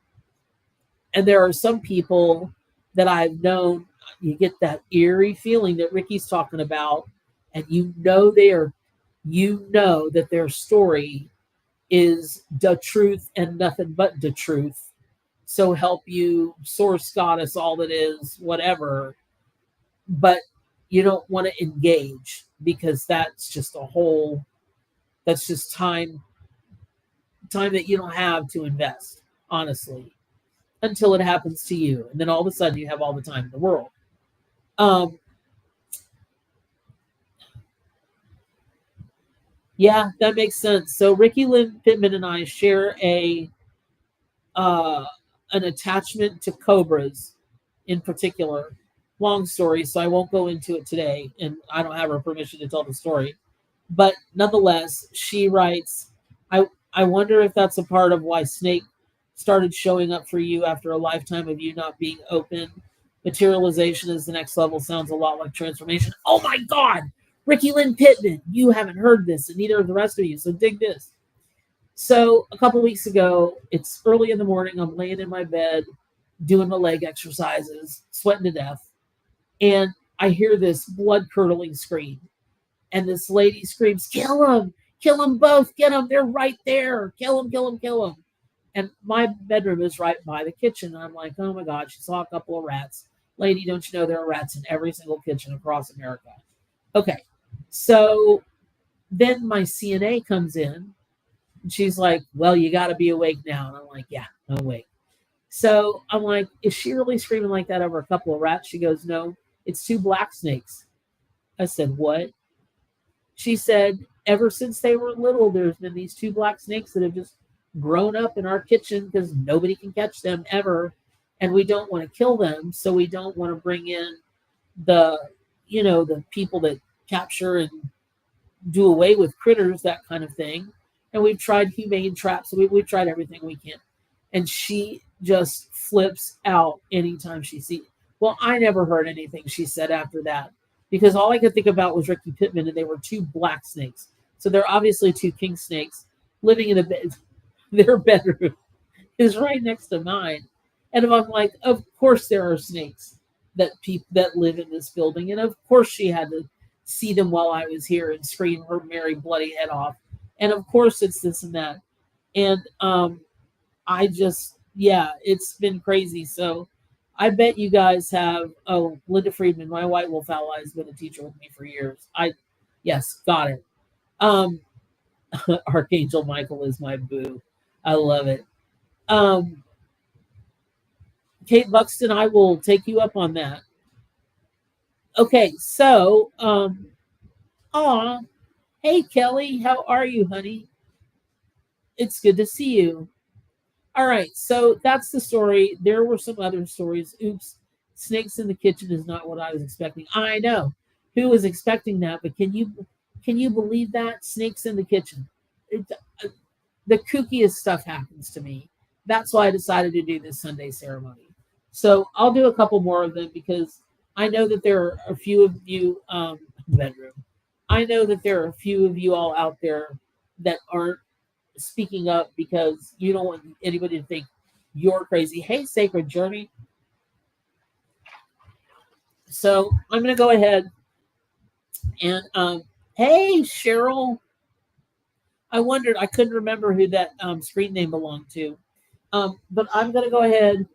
And there are some people that I've known, you get that eerie feeling that Ricky's talking about, and that their story is the truth and nothing but the truth. So help you, source goddess, all that is, whatever. But you don't want to engage, because that's just time that you don't have to invest, honestly, until it happens to you. And then all of a sudden you have all the time in the world. Yeah, that makes sense. So Ricky Lynn Pittman and I share an attachment to cobras in particular. Long story, so I won't go into it today, and I don't have her permission to tell the story. But nonetheless, she writes, I wonder if that's a part of why Snake started showing up for you after a lifetime of you not being open. Materialization is the next level. Sounds a lot like transformation. Oh my God! Ricky Lynn Pittman, you haven't heard this, and neither of the rest of you, so dig this. So a couple weeks ago, it's early in the morning. I'm laying in my bed doing my leg exercises, sweating to death. And I hear this blood-curdling scream. And this lady screams, kill them both, get them, they're right there, kill them. And my bedroom is right by the kitchen. And I'm like, oh my God, she saw a couple of rats. Lady, don't you know there are rats in every single kitchen across America? Okay, so then my CNA comes in, and she's like, well, you got to be awake now. And I'm like, yeah, I'm awake. So I'm like, is she really screaming like that over a couple of rats? She goes, no, it's 2 black snakes. I said, what? She said, ever since they were little, there's been these 2 black snakes that have just grown up in our kitchen because nobody can catch them ever. And we don't want to kill them. So we don't want to bring in the people that capture and do away with critters, that kind of thing. And we've tried humane traps. We've tried everything we can. And she just flips out anytime she sees. Well, I never heard anything she said after that, because all I could think about was Ricky Pittman, and they were 2 black snakes. So they're obviously 2 king snakes living in a bed. Their bedroom is right next to mine. And I'm like, of course there are snakes. that people that live in this building, and of course she had to see them while I was here and scream her merry bloody head off. And of course it's this and that. And I just, yeah, it's been crazy. So I bet you guys have. Oh, Linda Friedman, my white wolf ally, has been a teacher with me for years. Yes, got it. Um, Archangel Michael is my boo. I love it. Um, Kate Buxton, I will take you up on that. Okay, so, aw, hey Kelly, how are you, honey? It's good to see you. All right, so that's the story. There were some other stories. Oops, snakes in the kitchen is not what I was expecting. I know. Who was expecting that? But can you believe that snakes in the kitchen? It, the kookiest stuff happens to me. That's why I decided to do this Sunday ceremony. So I'll do a couple more of them because I know that there are a few of you bedroom. I know that there are a few of you all out there that aren't speaking up because you don't want anybody to think you're crazy. Hey, Sacred Journey. So I'm going to go ahead and hey, Cheryl. I wondered, I couldn't remember who that screen name belonged to. But I'm going to go ahead.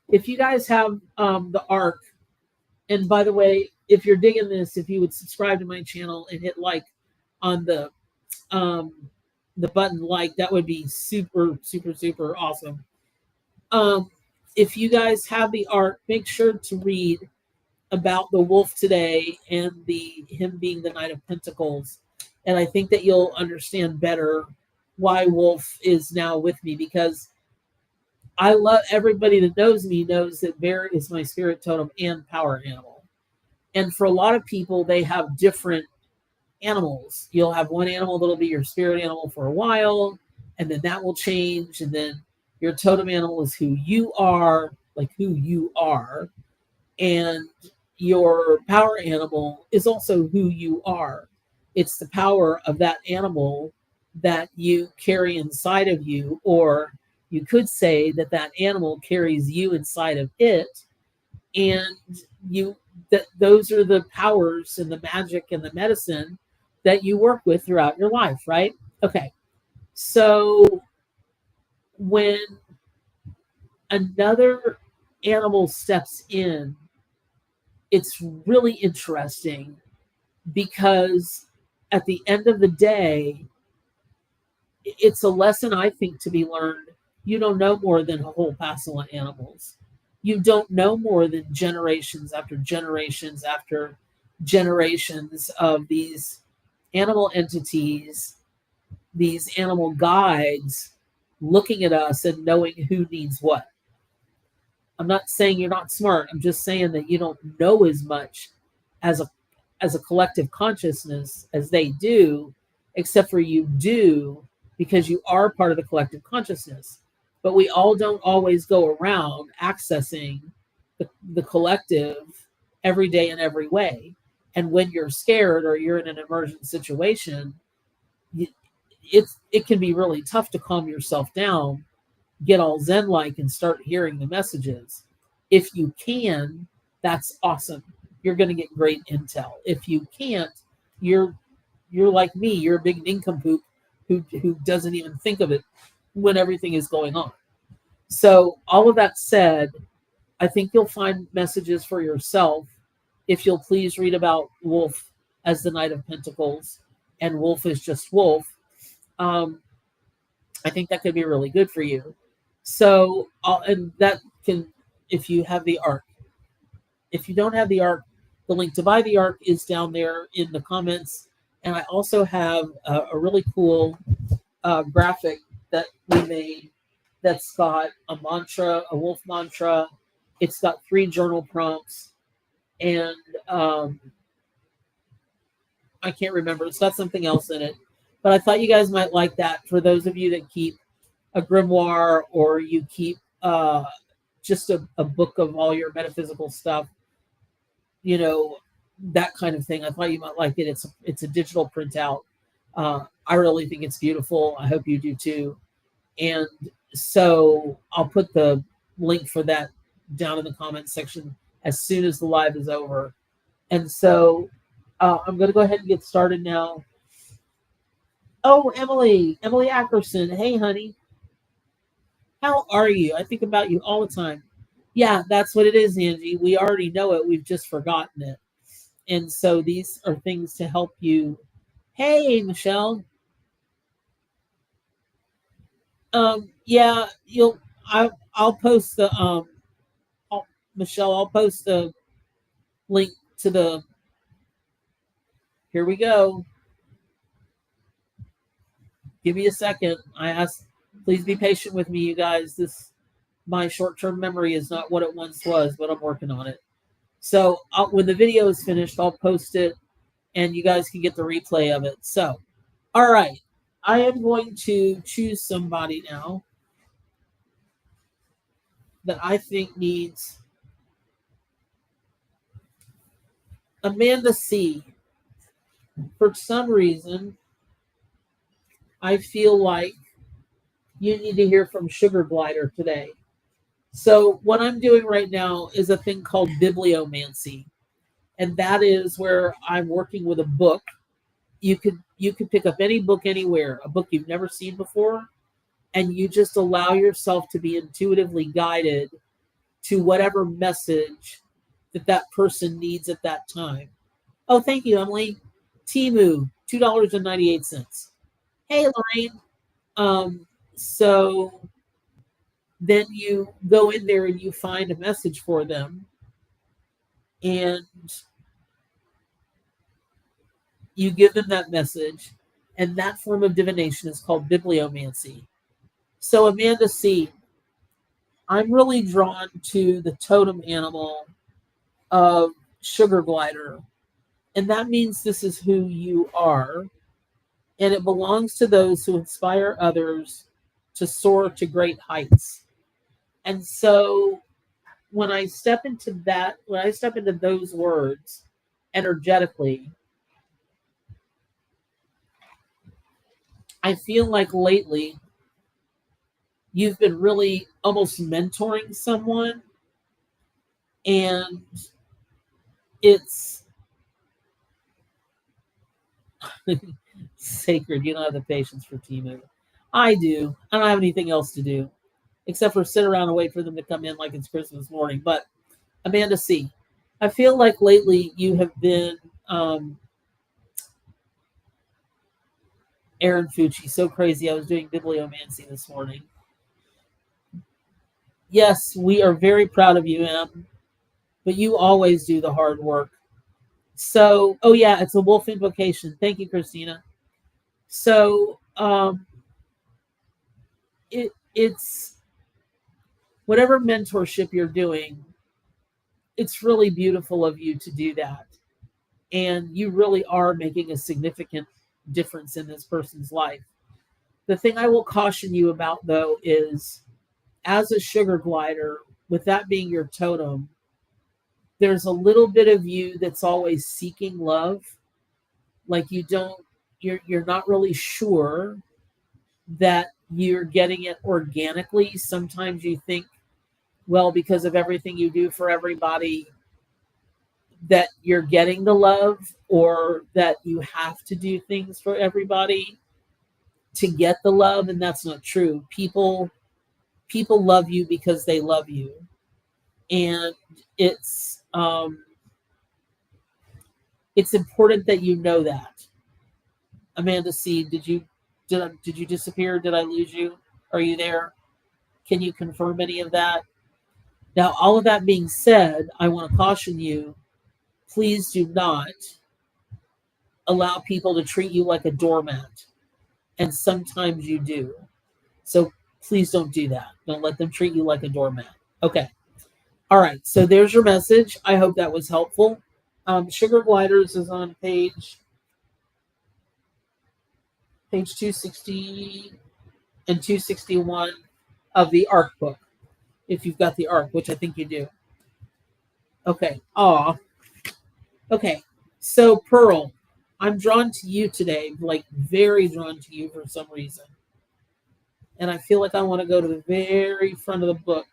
If you guys have the ARC, and by the way, if you're digging this, if you would subscribe to my channel and hit like on um, the button like, that would be super, super, super awesome. If you guys have the ARC, make sure to read about the wolf today and him being the Knight of Pentacles. And I think that you'll understand better why Wolf is now with me, because I love everybody that knows me knows that bear is my spirit totem and power animal. And for a lot of people, they have different animals. You'll have one animal that'll be your spirit animal for a while, and then that will change. And then your totem animal is who you are, like who you are. And your power animal is also who you are. It's the power of that animal that you carry inside of you, or you could say that that animal carries you inside of it, and those are the powers and the magic and the medicine that you work with throughout your life, right? Okay. So when another animal steps in, it's really interesting because at the end of the day, it's a lesson, I think, to be learned. You don't know more than a whole passel of animals. You don't know more than generations after generations after generations of these animal entities, these animal guides looking at us and knowing who needs what. I'm not saying you're not smart. I'm just saying that you don't know as much as a collective consciousness as they do, except for you do because you are part of the collective consciousness. But we all don't always go around accessing the collective every day in every way. And when you're scared or you're in an emergent situation, it can be really tough to calm yourself down, get all zen-like, and start hearing the messages. If you can, that's awesome. You're going to get great intel. If you can't, you're like me. You're a big nincompoop who doesn't even think of it when everything is going on. So all of that said, I think you'll find messages for yourself if you'll please read about Wolf as the Knight of Pentacles, and Wolf is just Wolf. I think that could be really good for you. So, and that can, if you have the ARC. If you don't have the ARC, the link to buy the ARC is down there in the comments. And I also have a really cool graphic that we made that's got a mantra, a wolf mantra. It's got 3 journal prompts. And I can't remember. It's got something else in it. But I thought you guys might like that for those of you that keep a grimoire, or you keep just a book of all your metaphysical stuff, that kind of thing. I thought you might like it. It's a digital printout. I really think it's beautiful. I hope you do too. And so I'll put the link for that down in the comments section as soon as the live is over. And so I'm going to go ahead and get started now. Oh, Emily Ackerson. Hey, honey. How are you? I think about you all the time. Yeah, that's what it is, Angie. We already know it. We've just forgotten it. And so these are things to help you. Hey, Michelle. Yeah, I'll post the Michelle. I'll post the link to the. Here we go. Give me a second. I ask. Please be patient with me, you guys. My short-term memory is not what it once was, but I'm working on it. So when the video is finished, I'll post it, and you guys can get the replay of it. So, all right, I am going to choose somebody now that I think needs Amanda C. For some reason, I feel like you need to hear from Sugar Glider today. So what I'm doing right now is a thing called bibliomancy, and that is where I'm working with a book. You could pick up any book anywhere, a book you've never seen before, and you just allow yourself to be intuitively guided to whatever message that person needs at that time. Oh, thank you, Emily. Timu, $2.98. Hey, Lorraine. So then you go in there and you find a message for them, and you give them that message, and that form of divination is called bibliomancy. So, Amanda C., I'm really drawn to the totem animal of Sugar Glider, and that means this is who you are, and it belongs to those who inspire others to soar to great heights. And so when I step into those words energetically, I feel like lately you've been really almost mentoring someone, and it's sacred. You don't have the patience for Timu. I do. I don't have anything else to do except for sit around and wait for them to come in like it's Christmas morning. But Amanda C., I feel like lately you have been Aaron Fucci, so crazy. I was doing bibliomancy this morning. Yes, we are very proud of you, Em, but you always do the hard work. So, oh yeah, it's a wolf invocation. Thank you, Christina. So, it's whatever mentorship you're doing, it's really beautiful of you to do that. And you really are making a significant difference in this person's life. The thing I will caution you about, though, is as a sugar glider, with that being your totem, there's a little bit of you that's always seeking love. Like you're not really sure that you're getting it organically. Sometimes you think, well, because of everything you do for everybody, that you're getting the love, or that you have to do things for everybody to get the love, and that's not true. People love you because they love you, and it's important that you know that. Amanda C., did you disappear? Did I lose you? Are you there? Can you confirm any of that? Now, all of that being said, I want to caution you, please do not allow people to treat you like a doormat. And sometimes you do. So please don't do that. Don't let them treat you like a doormat. Okay. All right. So there's your message. I hope that was helpful. Sugar Gliders is on page 260 and 261 of the ARC book, if you've got the ARC, which I think you do. Okay. Aw. Okay. So, Pearl, I'm drawn to you today, like very drawn to you for some reason. And I feel like I want to go to the very front of the book.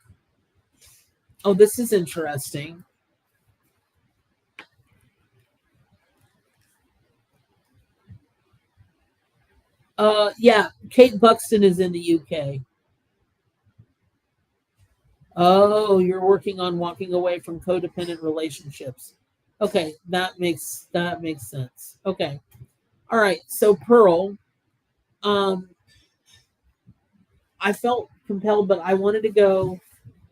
Oh, this is interesting. Yeah, Kate Buxton is in the UK. Oh, you're working on walking away from codependent relationships. Okay, that makes sense. Okay. All right. So Pearl, um I felt compelled, but I wanted to go.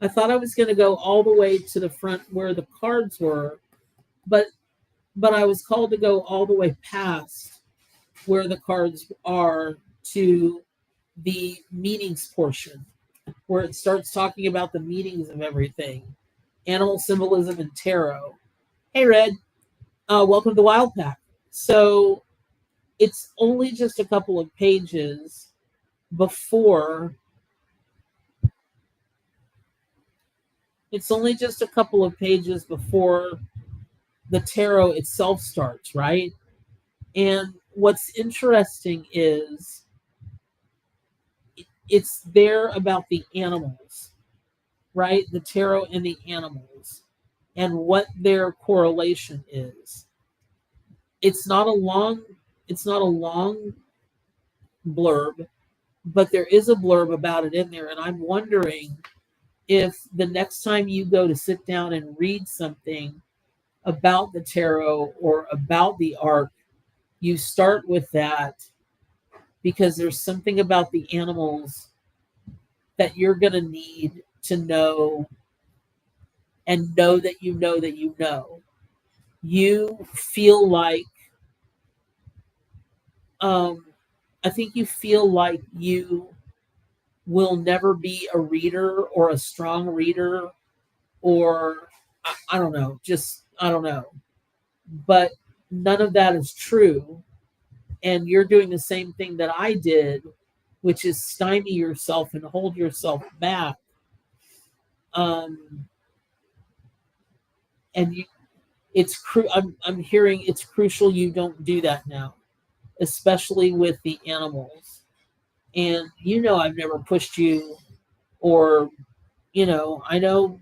I thought I was going to go all the way to the front where the cards were, but I was called to go all the way past where the cards are to the meanings portion, where it starts talking about the meanings of everything, animal symbolism and tarot. Hey, Red, welcome to the Wild Pack. So it's only just a couple of pages before. It's only just a couple of pages before the tarot itself starts, right? And what's interesting is it's there about the animals, right? The tarot and the animals and what their correlation is. It's not a long it's not a long blurb, but there is a blurb about it in there, and I'm wondering if the next time you go to sit down and read something about the tarot or about the arc, you start with that because there's something about the animals that you're going to need to know and know that you know that you know. You feel like, um, I think you feel like you will never be a reader or a strong reader, or I don't know, just I don't know. But none of that is true. And you're doing the same thing that I did, which is stymie yourself and hold yourself back. Um, and you, I'm hearing it's crucial you don't do that now, especially with the animals. And I've never pushed you, or I know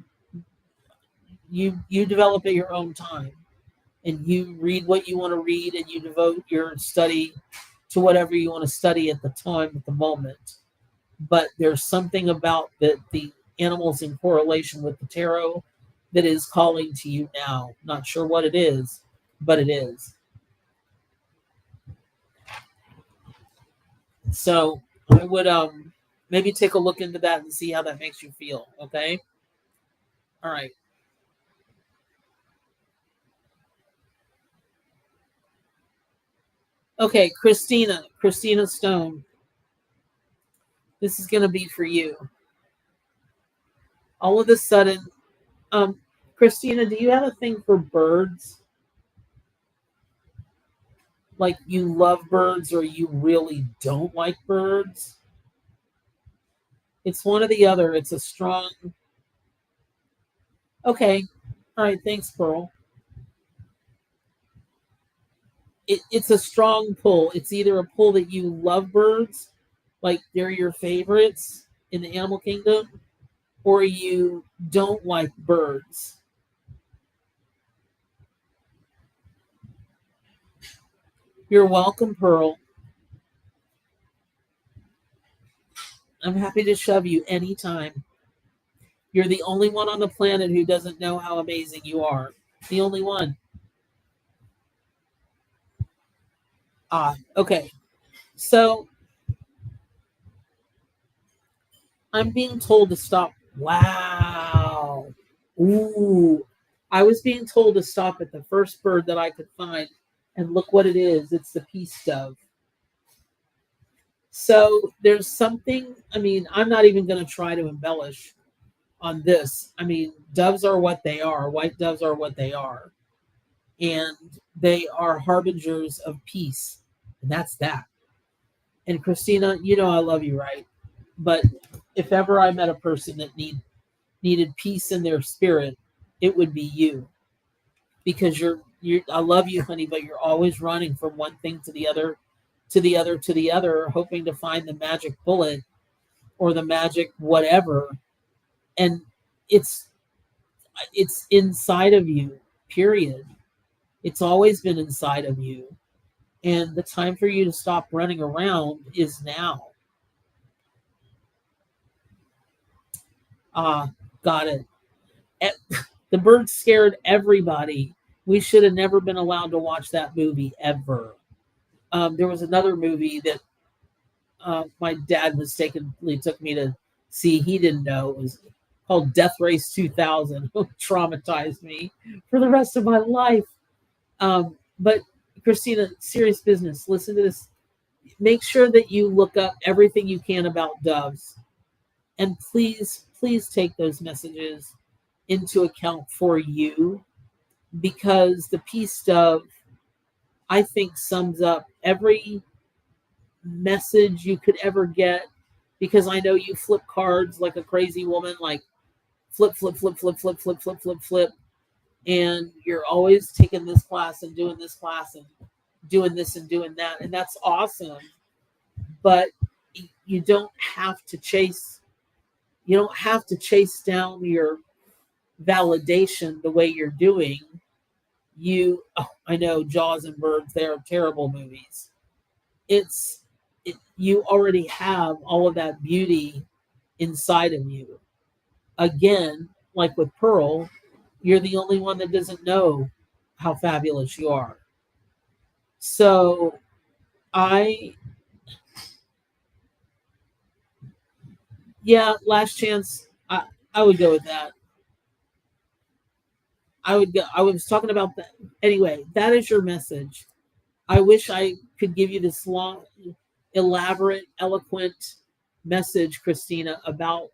you develop at your own time, and you read what you want to read, and you devote your study to whatever you want to study at the time, at the moment. But there's something about the animals in correlation with the tarot that is calling to you now. Not sure what it is, but it is. So I would maybe take a look into that and see how that makes you feel. Okay. All right. Okay, Christina Stone. This is gonna be for you. All of a sudden, um, Christina, do you have a thing for birds? Like you love birds or you really don't like birds? It's one or the other. It's a strong. Okay. All right. Thanks, Pearl. It's a strong pull. It's either a pull that you love birds, like they're your favorites in the animal kingdom, or you don't like birds. You're welcome, Pearl. I'm happy to shove you anytime. You're the only one on the planet who doesn't know how amazing you are. The only one. Okay. So I'm being told to stop. Wow. Ooh. I was being told to stop at the first bird that I could find. And look what it is. It's the peace dove. So there's something, I'm not even going to try to embellish on this. Doves are what they are. White doves are what they are. And they are harbingers of peace. And that's that. And Christina, I love you, right? But if ever I met a person that needed peace in their spirit, it would be you. Because you I love you, honey, but you're always running from one thing to the other, to the other, to the other, hoping to find the magic bullet or the magic whatever. And it's inside of you, period. It's always been inside of you. And the time for you to stop running around is now. Got it. The bird scared everybody. We should have never been allowed to watch that movie ever. There was another movie that my dad mistakenly took me to see. He didn't know it was called Death Race 2000. It traumatized me for the rest of my life. But Christina, serious business. Listen to this. Make sure that you look up everything you can about doves, and please, please take those messages into account for you, because the peace dove, I think, sums up every message you could ever get. Because I know you flip cards like a crazy woman, like flip, flip, flip, flip, flip, flip, flip, flip, flip, and you're always taking this class and doing this class and doing this and doing that, and that's awesome. But you don't have to chase. You don't have to chase down your validation the way you're doing. I know Jaws and Birds, they're terrible movies. You already have all of that beauty inside of you. Again, like with Pearl, you're the only one that doesn't know how fabulous you are. So last chance. I would go with that. I was talking about that. Anyway, that is your message. I wish I could give you this long, elaborate, eloquent message, Christina, about,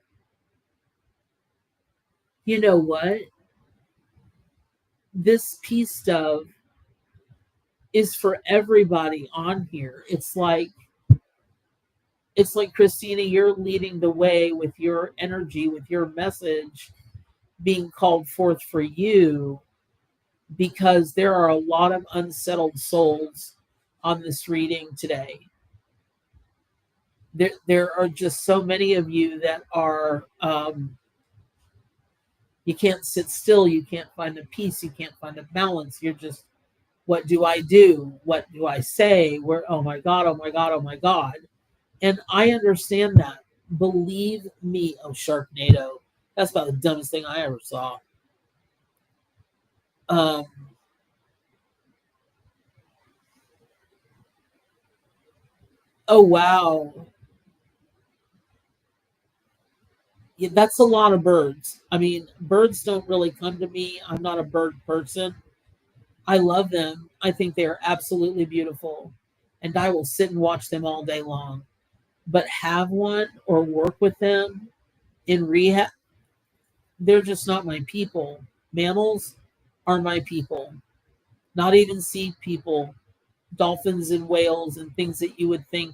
you know what? This peace dove is for everybody on here. It's like Christina, you're leading the way with your energy, with your message being called forth for you, because there are a lot of unsettled souls on this reading today. There are just so many of you that are you can't sit still, you can't find the peace, you can't find the balance. You're just, what do I do? What do I say? Where, oh my God, oh my God, oh my God. And I understand that. Believe me, oh Sharknado. That's about the dumbest thing I ever saw. Oh wow. Yeah, that's a lot of birds. I mean, birds don't really come to me. I'm not a bird person. I love them. I think they are absolutely beautiful. And I will sit and watch them all day long. But have one or work with them in rehab, they're just not my people. Mammals are my people. Not even sea people. Dolphins and whales and things that you would think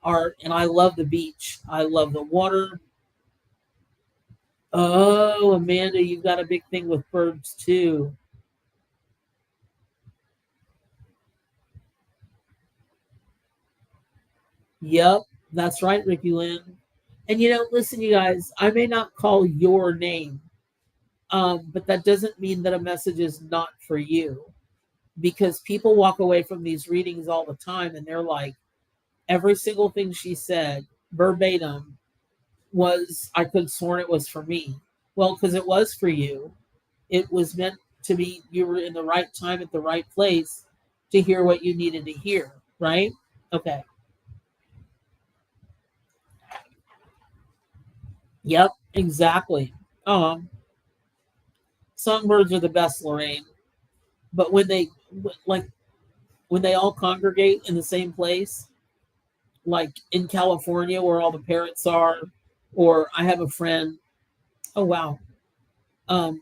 are, and I love the beach. I love the water. Oh, Amanda, you've got a big thing with birds too. Yep, that's right, Ricky Lynn. And listen, you guys, I may not call your name, but that doesn't mean that a message is not for you. Because people walk away from these readings all the time and they're like, every single thing she said, verbatim, I could have sworn it was for me. Well, because it was for you. It was meant to be, you were in the right time at the right place to hear what you needed to hear, right? Okay. Yep, exactly. Songbirds are the best, Lorraine. But like when they all congregate in the same place, like in California where all the parrots are, or I have a friend. Oh wow, um,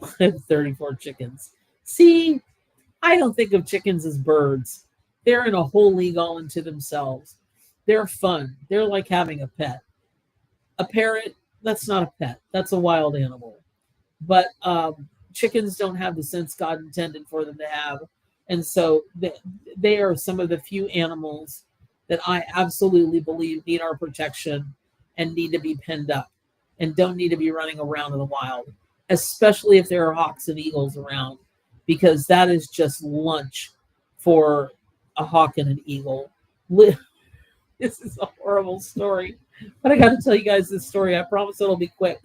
I have 34 chickens. See, I don't think of chickens as birds. They're in a whole league all into themselves. They're fun. They're like having a pet. A parrot, that's not a pet. That's a wild animal. But chickens don't have the sense God intended for them to have. And so they are some of the few animals that I absolutely believe need our protection and need to be penned up and don't need to be running around in the wild, especially if there are hawks and eagles around, because that is just lunch for a hawk and an eagle. This is a horrible story, but I got to tell you guys this story. I promise it'll be quick.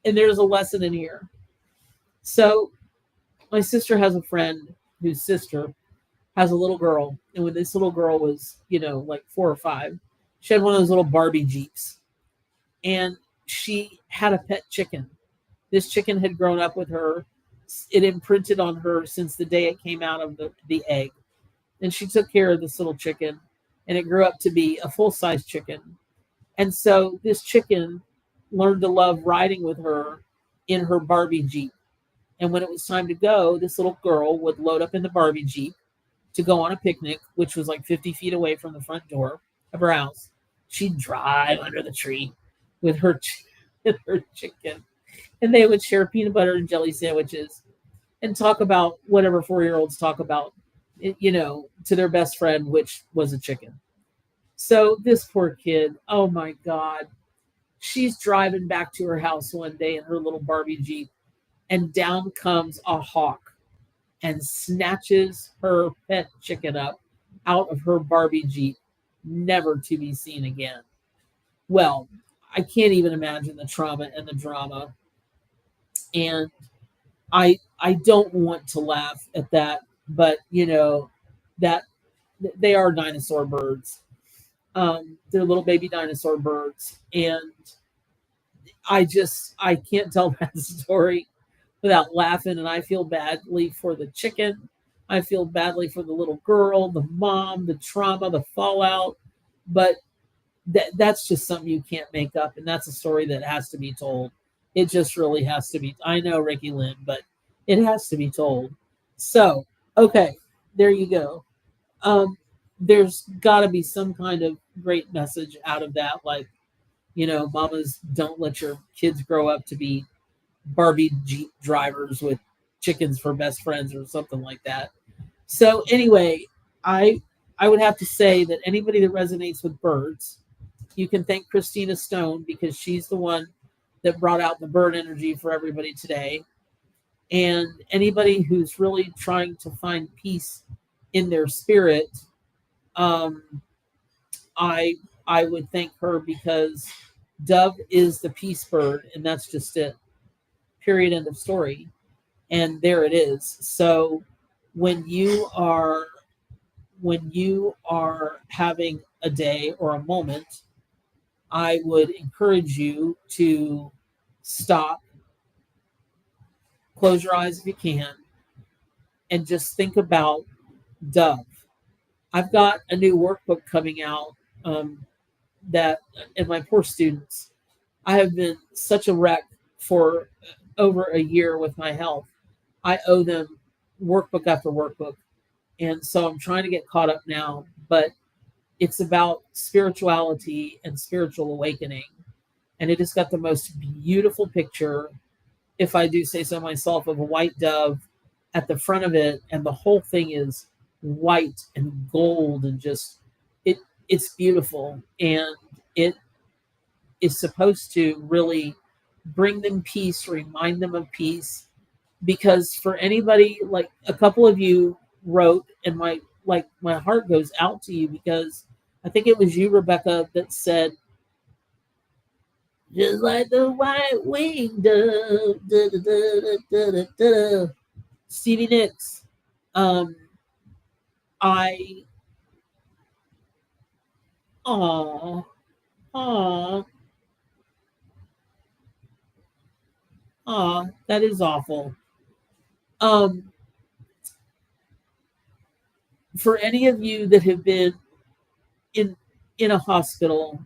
And there's a lesson in here. So, my sister has a friend whose sister has a little girl. And when this little girl was, like 4 or 5, she had one of those little Barbie Jeeps. And she had a pet chicken. This chicken had grown up with her. It imprinted on her since the day it came out of the egg. And she took care of this little chicken. And it grew up to be a full-size chicken. And so this chicken learned to love riding with her in her Barbie Jeep. And when it was time to go, this little girl would load up in the Barbie Jeep to go on a picnic, which was like 50 feet away from the front door of her house. She'd drive under the tree with her chicken. And they would share peanut butter and jelly sandwiches and talk about whatever 4-year-olds talk about, to their best friend, which was a chicken. So this poor kid, oh my God, she's driving back to her house one day in her little Barbie Jeep, and down comes a hawk and snatches her pet chicken up out of her Barbie Jeep, never to be seen again. Well, I can't even imagine the trauma and the drama. And I don't want to laugh at that, but that they are dinosaur birds. They're little baby dinosaur birds, and I can't tell that story without laughing. And I feel badly for the chicken. I feel badly for the little girl, the mom, the trauma, the fallout. But that's just something you can't make up, and that's a story that has to be told. It just really has to be. I know, Ricky Lynn, but it has to be told. So, okay, there you go. There's got to be some kind of great message out of that, like, mamas, don't let your kids grow up to be Barbie Jeep drivers with chickens for best friends or something like that. So anyway, I would have to say that anybody that resonates with birds, you can thank Christina Stone, because she's the one that brought out the bird energy for everybody today. And anybody who's really trying to find peace in their spirit, I would thank her, because dove is the peace bird, and that's just it. Period. End of story. And there it is. So when you are having a day or a moment, I would encourage you to stop, close your eyes if you can, and just think about dove. I've got a new workbook coming out, and my poor students, I have been such a wreck for over a year with my health. I owe them workbook after workbook. And so I'm trying to get caught up now, but it's about spirituality and spiritual awakening. And it has got the most beautiful picture, if I do say so myself, of a white dove at the front of it. And the whole thing is white and gold, and just, it's beautiful. And it is supposed to really bring them peace, remind them of peace. Because for anybody, like a couple of you wrote, and my heart goes out to you, because I think it was you, Rebecca, that said, just like the white winged dove, da, da, da, da, da, da, da. Stevie Nicks. I aw aw aw, that is awful. Um, for any of you that have been in a hospital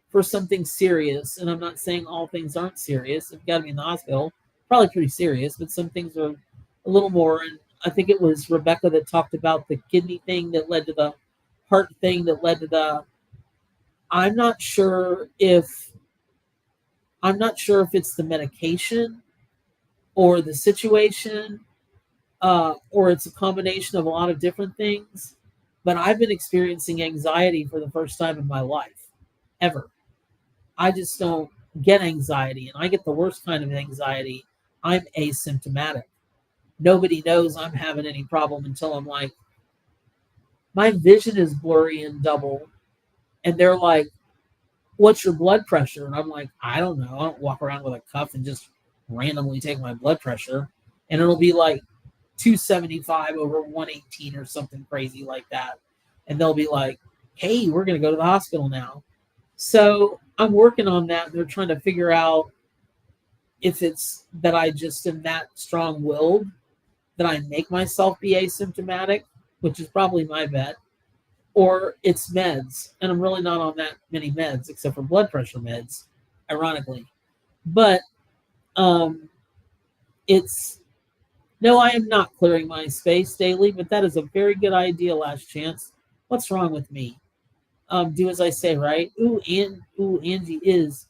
for something serious, and I'm not saying all things aren't serious. If you've got to be in the hospital, probably pretty serious, but some things are a little more. And I think it was Rebecca that talked about the kidney thing that led to the heart thing that led to the. I'm not sure if it's the medication or the situation, or it's a combination of a lot of different things. But I've been experiencing anxiety for the first time in my life, ever. I just don't get anxiety, and I get the worst kind of anxiety. I'm asymptomatic. Nobody knows I'm having any problem until I'm like my vision is blurry and double. And they're like, what's your blood pressure? And I'm like, I don't know. I don't walk around with a cuff and just randomly take my blood pressure. And it'll be like 275 over 118 or something crazy like that. And they'll be like, hey, we're going to go to the hospital now. So I'm working on that. They're trying to figure out if it's that I just am that strong willed that I make myself be asymptomatic, which is probably my bet, or it's meds. And I'm really not on that many meds except for blood pressure meds, ironically. But it's no, I am not clearing my space daily, but that is a very good idea, Last Chance. What's wrong with me? Do as I say, right? Angie is.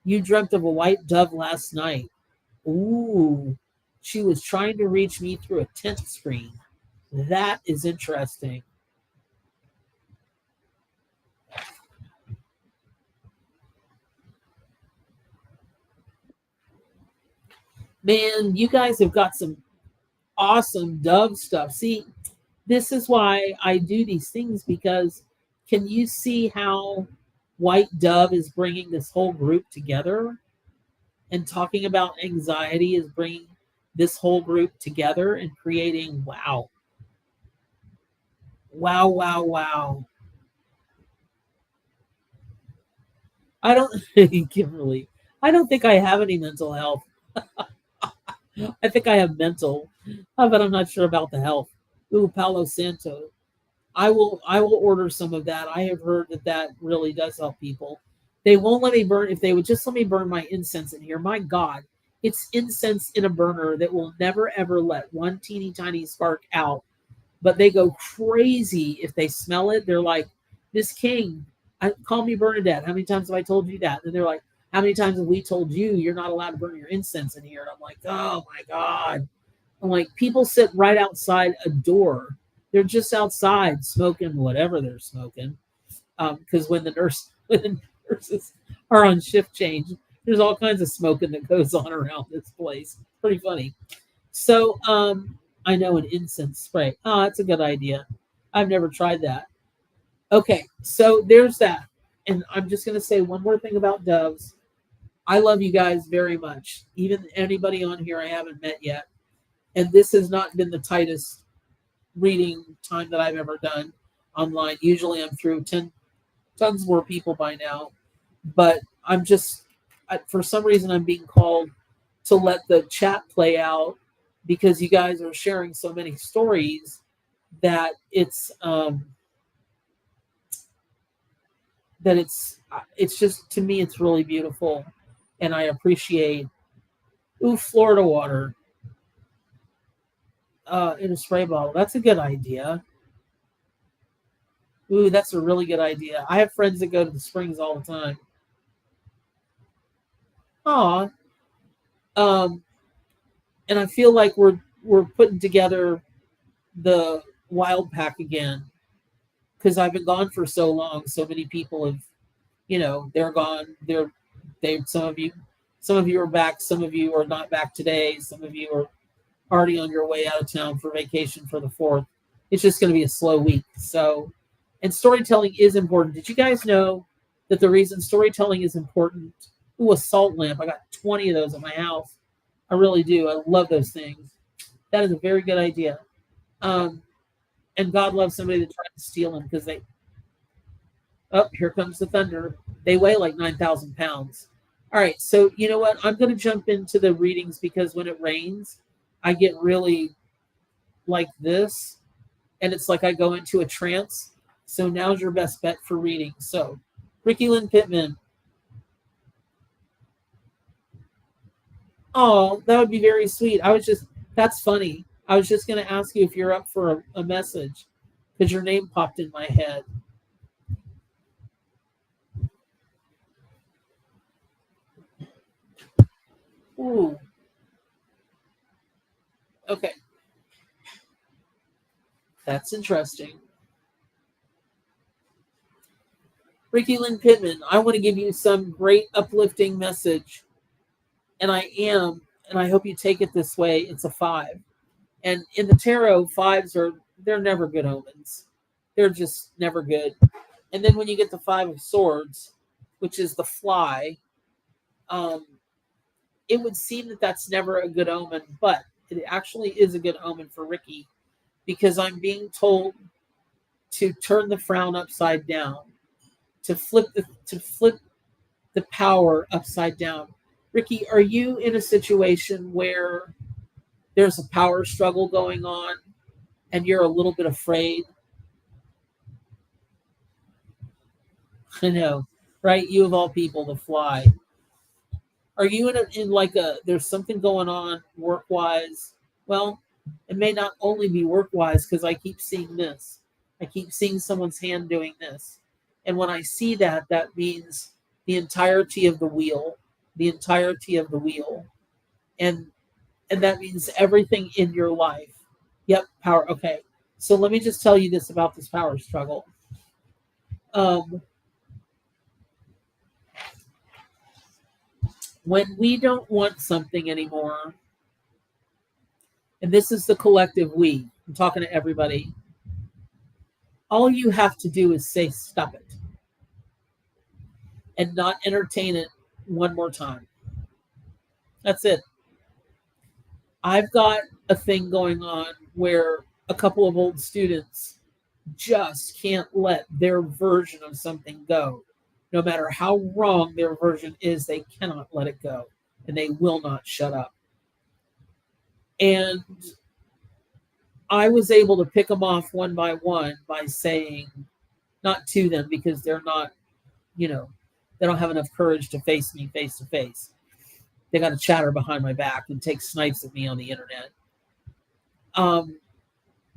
You dreamt of a white dove last night. Ooh, she was trying to reach me through a tent screen. That is interesting. Man, you guys have got some awesome dove stuff. See, this is why I do these things because can you see how White Dove is bringing this whole group together and talking about anxiety is bringing this whole group together and creating wow. Wow, wow, wow. I don't Kimberly. I don't think I have any mental health. I think I have mental, but I'm not sure about the health. Ooh, Palo Santo. I will order some of that. I have heard that that really does help people. They won't let me burn if they would just let me burn my incense in here. My God, it's incense in a burner that will never ever let one teeny tiny spark out. But they go crazy if they smell it. They're like, Miss King, call me Bernadette. How many times have I told you that? And they're like, how many times have we told you you're not allowed to burn your incense in here? And I'm like, oh my God. I'm like, people sit right outside a door. They're just outside smoking whatever they're smoking. Because when the when the nurses are on shift change, there's all kinds of smoking that goes on around this place. Pretty funny. So I know an incense spray. Oh, that's a good idea. I've never tried that. Okay, so there's that. And I'm just gonna say one more thing about doves. I love you guys very much. Even anybody on here I haven't met yet. And this has not been the tightest reading time that I've ever done online. Usually I'm through tons more people by now. But I'm just, for some reason, I'm being called to let the chat play out because you guys are sharing so many stories that it's just, to me, it's really beautiful. And I appreciate, ooh, Florida water in a spray bottle. That's a good idea. Ooh, that's a really good idea. I have friends that go to the springs all the time. Aw. Um, and I feel like we're putting together the wild pack again because I've been gone for so long. So many people have, they're gone. Some of you are back. Some of you are not back today. Some of you are already on your way out of town for vacation for the 4th. It's just going to be a slow week. So, and storytelling is important. Did you guys know that the reason storytelling is important? Ooh, a salt lamp. I got 20 of those at my house. I really do. I love those things. That is a very good idea. Um, and God loves somebody that tried to steal them because here comes the thunder. They weigh like 9,000 pounds. All right. So, you know what? I'm going to jump into the readings because when it rains, I get really like this. And it's like I go into a trance. So now's your best bet for reading. So, Ricky Lynn Pittman. Oh, that would be very sweet. That's funny. I was just going to ask you if you're up for a message because your name popped in my head. Ooh. Okay. That's interesting. Ricky Lynn Pittman, I want to give you some great uplifting message. And I am, and I hope you take it this way. It's a 5. And in the tarot, 5s they're never good omens. they're just never good. And then when you get the Five of Swords, which is the fly, um, it would seem that that's never a good omen, but it actually is a good omen for Ricky because I'm being told to turn the frown upside down, to flip the power upside down. Ricky, are you in a situation where there's a power struggle going on and you're a little bit afraid? I know, right? You of all people, the fly. Are you in like a there's something going on work wise? Well, it may not only be work wise because I keep seeing this. I keep seeing someone's hand doing this. And when I see that, that means the entirety of the wheel, the entirety of the wheel. And and that means everything in your life. Yep, power. Okay. So let me just tell you this about this power struggle. Um, when we don't want something anymore, and this is the collective we, I'm talking to everybody, all you have to do is say stop it and not entertain it one more time. That's it. I've got a thing going on where a couple of old students just can't let their version of something go. No matter how wrong their version is, they cannot let it go and they will not shut up. And I was able to pick them off one by saying, not to them because they're not, you know, they don't have enough courage to face me face to face. They got to chatter behind my back and take snipes at me on the internet.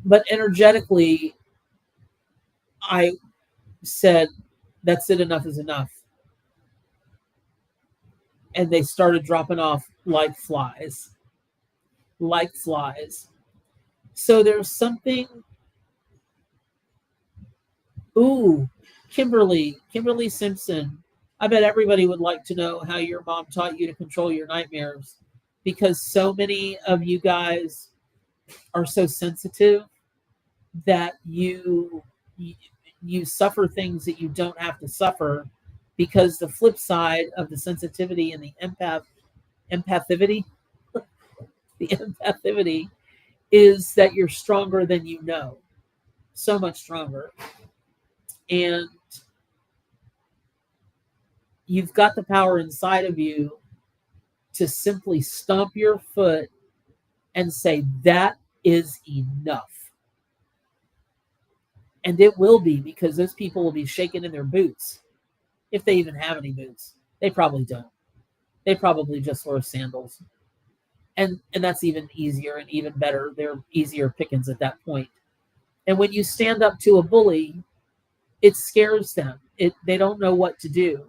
But energetically, I said, that's it, enough is enough. And they started dropping off like flies. Like flies. So there's something. Ooh, Kimberly Simpson. I bet everybody would like to know how your mom taught you to control your nightmares because so many of you guys are so sensitive that you suffer things that you don't have to suffer because the flip side of the sensitivity and the empathivity the empathivity is that you're stronger than you know, so much stronger, and you've got the power inside of you to simply stomp your foot and say that is enough. And it will be, because those people will be shaking in their boots, if they even have any boots. They probably don't. They probably just wear sandals. And that's even easier and even better. They're easier pickings at that point. And when you stand up to a bully, it scares them. They don't know what to do.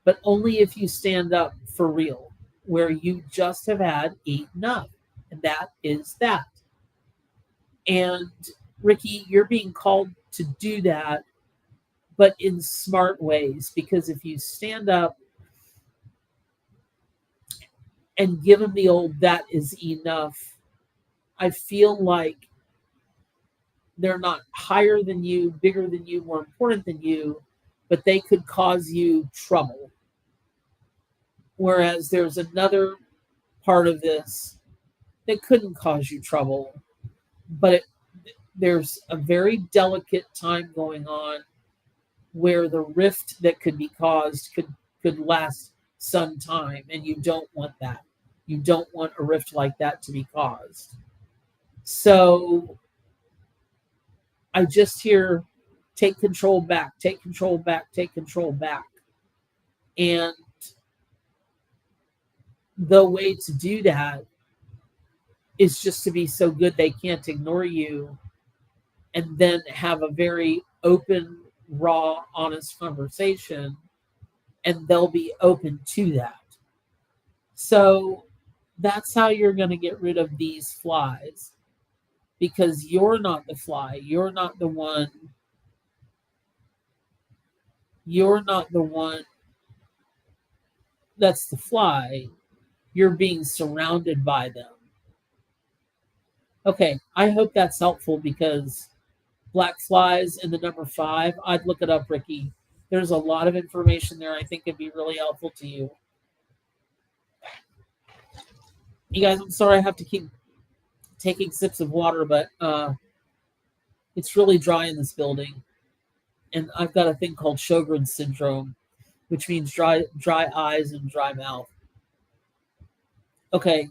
But only if you stand up for real, where you just have had enough. And that is that. And Ricky, you're being called to do that, but in smart ways. Because if you stand up and give them the old that is enough, I feel like they're not higher than you, bigger than you, more important than you, but they could cause you trouble. Whereas there's another part of this that couldn't cause you trouble, but there's a very delicate time going on where the rift that could be caused could last some time, and you don't want that. You don't want a rift like that to be caused. So I just hear take control back, take control back, take control back. And the way to do that is just to be so good they can't ignore you, and then have a very open, raw, honest conversation, and they'll be open to that. So that's how you're going to get rid of these flies, because you're not the fly. You're not the one. You're not the one that's the fly. You're being surrounded by them. Okay, I hope that's helpful, because black flies and the number 5. I'd look it up, Ricky. There's a lot of information there I think could be really helpful to you. You guys, I'm sorry I have to keep taking sips of water, but it's really dry in this building. And I've got a thing called Sjogren's syndrome, which means dry eyes and dry mouth. Okay.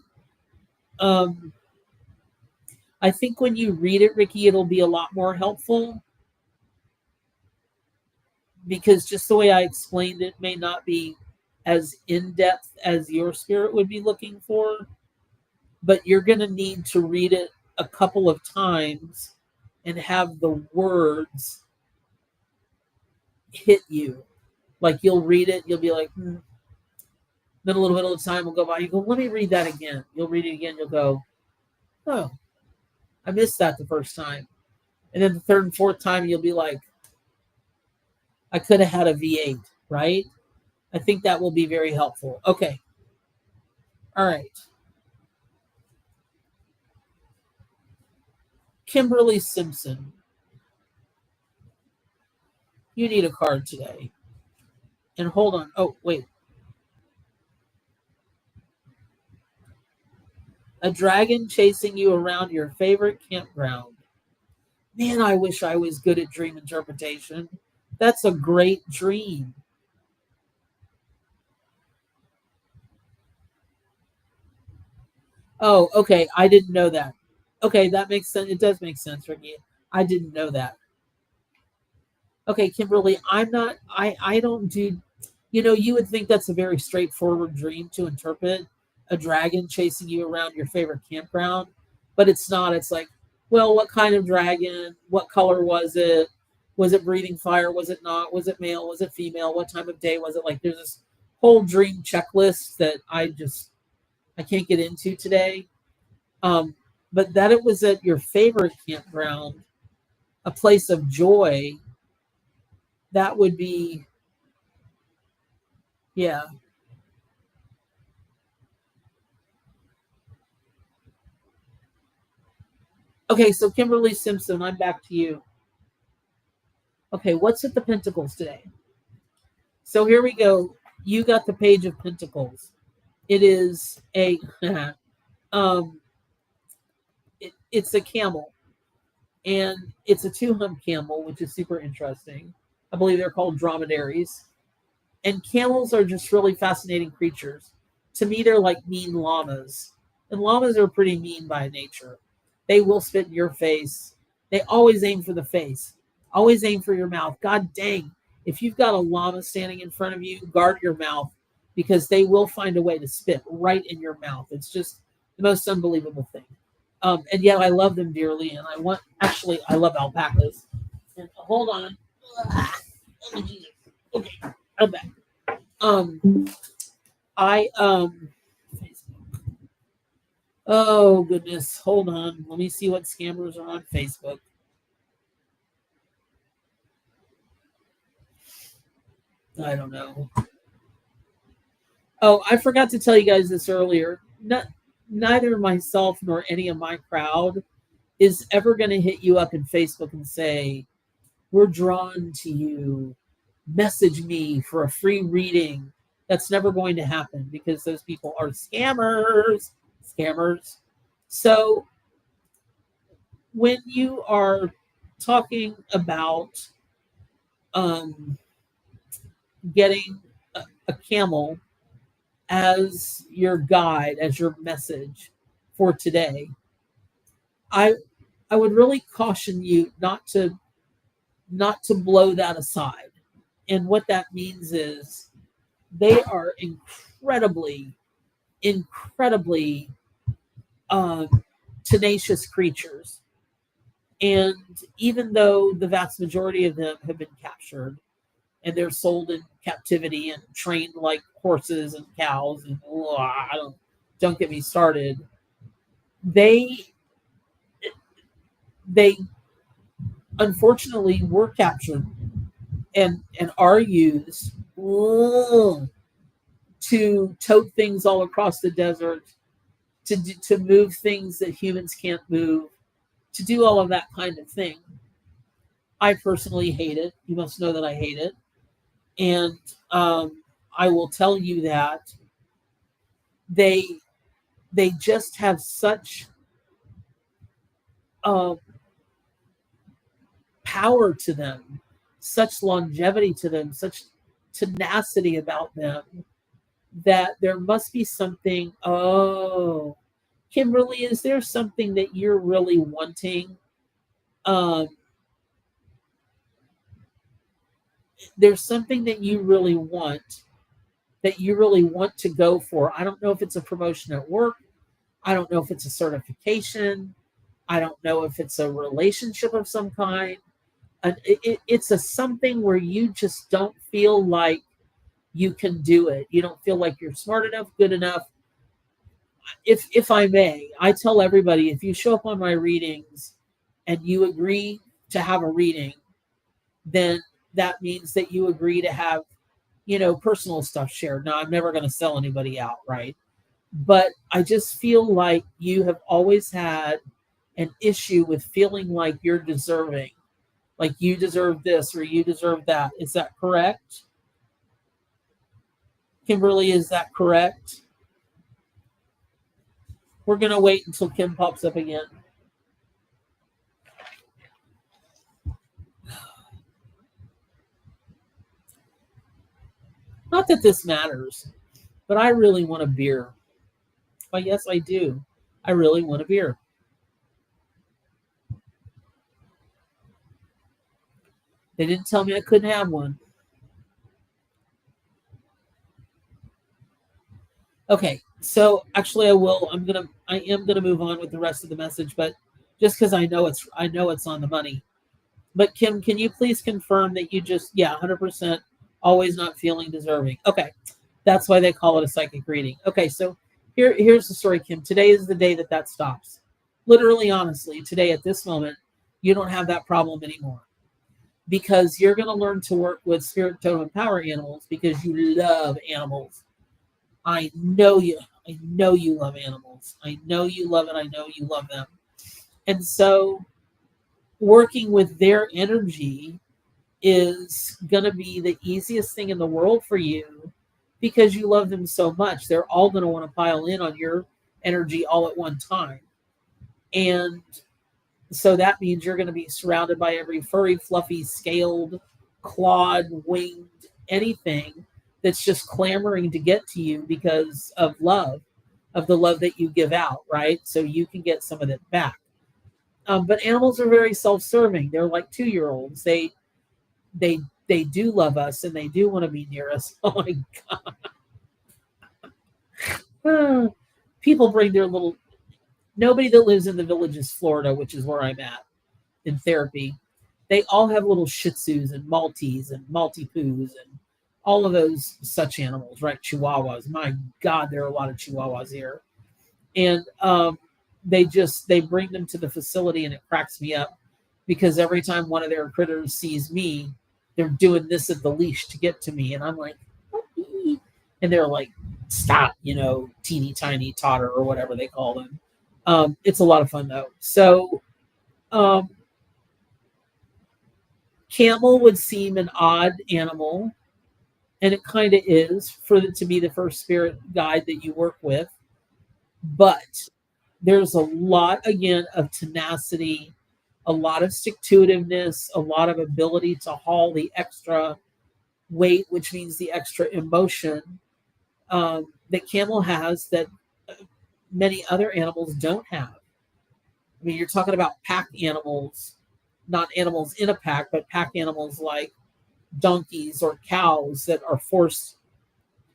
I think when you read it, Ricky, it'll be a lot more helpful, because just the way I explained it may not be as in-depth as your spirit would be looking for, but you're going to need to read it a couple of times and have the words hit you. Like, you'll read it, you'll be like, Then a little bit of time will go by. You go, let me read that again. You'll read it again. You'll go, oh, I missed that the first time. And then the third and fourth time, you'll be like, I could have had a V8, right? I think that will be very helpful. Okay. All right. Kimberly Simpson. You need a card today. And hold on. Oh, wait. A dragon chasing you around your favorite campground. Man, I wish I was good at dream interpretation. That's a great dream. Oh, okay. I didn't know that. Okay, that makes sense. It does make sense, Ricky. I didn't know that. Okay, Kimberly, I don't do, you would think that's a very straightforward dream to interpret, a dragon chasing you around your favorite campground, but it's not. It's like, well, what kind of dragon? What color was it? Was it breathing fire? Was it not? Was it male? Was it female? What time of day was it? Like, there's this whole dream checklist that I can't get into today. But that it was at your favorite campground, a place of joy, that would be, yeah. Okay, so Kimberly Simpson, I'm back to you. Okay, what's with the Pentacles today? So here we go. You got the Page of Pentacles. It is a it's a camel, and it's a 2-hump camel, which is super interesting. I believe they're called dromedaries. And camels are just really fascinating creatures. To me, they're like mean llamas. And llamas are pretty mean by nature. They will spit in your face. They always aim for the face. Always aim for your mouth. God dang. If you've got a llama standing in front of you, guard your mouth, because they will find a way to spit right in your mouth. It's just the most unbelievable thing. And yet I love them dearly. And I love alpacas. And hold on. Okay, I'm back. Oh goodness, hold on. Let me see what scammers are on Facebook. I don't know. Oh, I forgot to tell you guys this earlier. Neither myself nor any of my crowd is ever going to hit you up in Facebook and say, we're drawn to you. Message me for a free reading. That's never going to happen, because those people are scammers. So when you are talking about getting a camel as your guide, as your message for today, I would really caution you not to blow that aside. And what that means is they are incredibly tenacious creatures. And even though the vast majority of them have been captured and they're sold in captivity and trained like horses and cows, and don't get me started, they unfortunately were captured and are used to tote things all across the desert, to move things that humans can't move, to do all of that kind of thing. I personally hate it. You must know that I hate it. And I will tell you that they they just have such uh, power to them, such longevity to them, such tenacity about them, that there must be something. Oh, Kimberly, is there something that you're really wanting? Um, there's something that you really want to go for. I don't know if it's a promotion at work. I don't know if it's a certification. I don't know if it's a relationship of some kind. It's a something where you just don't feel like you can do it. You don't feel like you're smart enough, good enough. If I may, I tell everybody, if you show up on my readings and you agree to have a reading, then that means that you agree to have, personal stuff shared. Now, I'm never going to sell anybody out, right? But I just feel like you have always had an issue with feeling like you're deserving, like you deserve this or you deserve that. Is that correct? Kimberly, is that correct? We're going to wait until Kim pops up again. Not that this matters, but I really want a beer. Well, yes, I do. I really want a beer. They didn't tell me I couldn't have one. Okay, so actually, I am gonna move on with the rest of the message, but just because I know it's on the money. But Kim, can you please confirm that you just 100% always not feeling deserving? Okay, that's why they call it a psychic reading. Okay, so here's the story, Kim. Today is the day that stops. Literally, honestly, today at this moment, you don't have that problem anymore because you're going to learn to work with spirit, totem, and power animals because you love animals. I know you. I know you love animals. I know you love it. I know you love them. And so working with their energy is going to be the easiest thing in the world for you because you love them so much. They're all going to want to pile in on your energy all at one time. And so that means you're going to be surrounded by every furry, fluffy, scaled, clawed, winged, anything that's just clamoring to get to you because of love, of the love that you give out, right? So you can get some of it back. But animals are very self-serving. They're like 2-year-olds. They they do love us and they do want to be near us. Oh my god. People bring their little nobody that lives in the villages, Florida, which is where I'm at in therapy. They all have little Shih Tzus and Maltese and Maltipoos and all of those such animals, right? Chihuahuas. My God, there are a lot of Chihuahuas here, and they bring them to the facility, and it cracks me up because every time one of their critters sees me, they're doing this at the leash to get to me, and I'm like, and they're like, stop, teeny tiny totter or whatever they call them. It's a lot of fun though. So, um, camel would seem an odd animal, and it kind of is for it to be the first spirit guide that you work with. But there's a lot, again, of tenacity, a lot of stick to itiveness, a lot of ability to haul the extra weight, which means the extra emotion that camel has that many other animals don't have. I mean, you're talking about pack animals, not animals in a pack, but pack animals like donkeys or cows that are forced,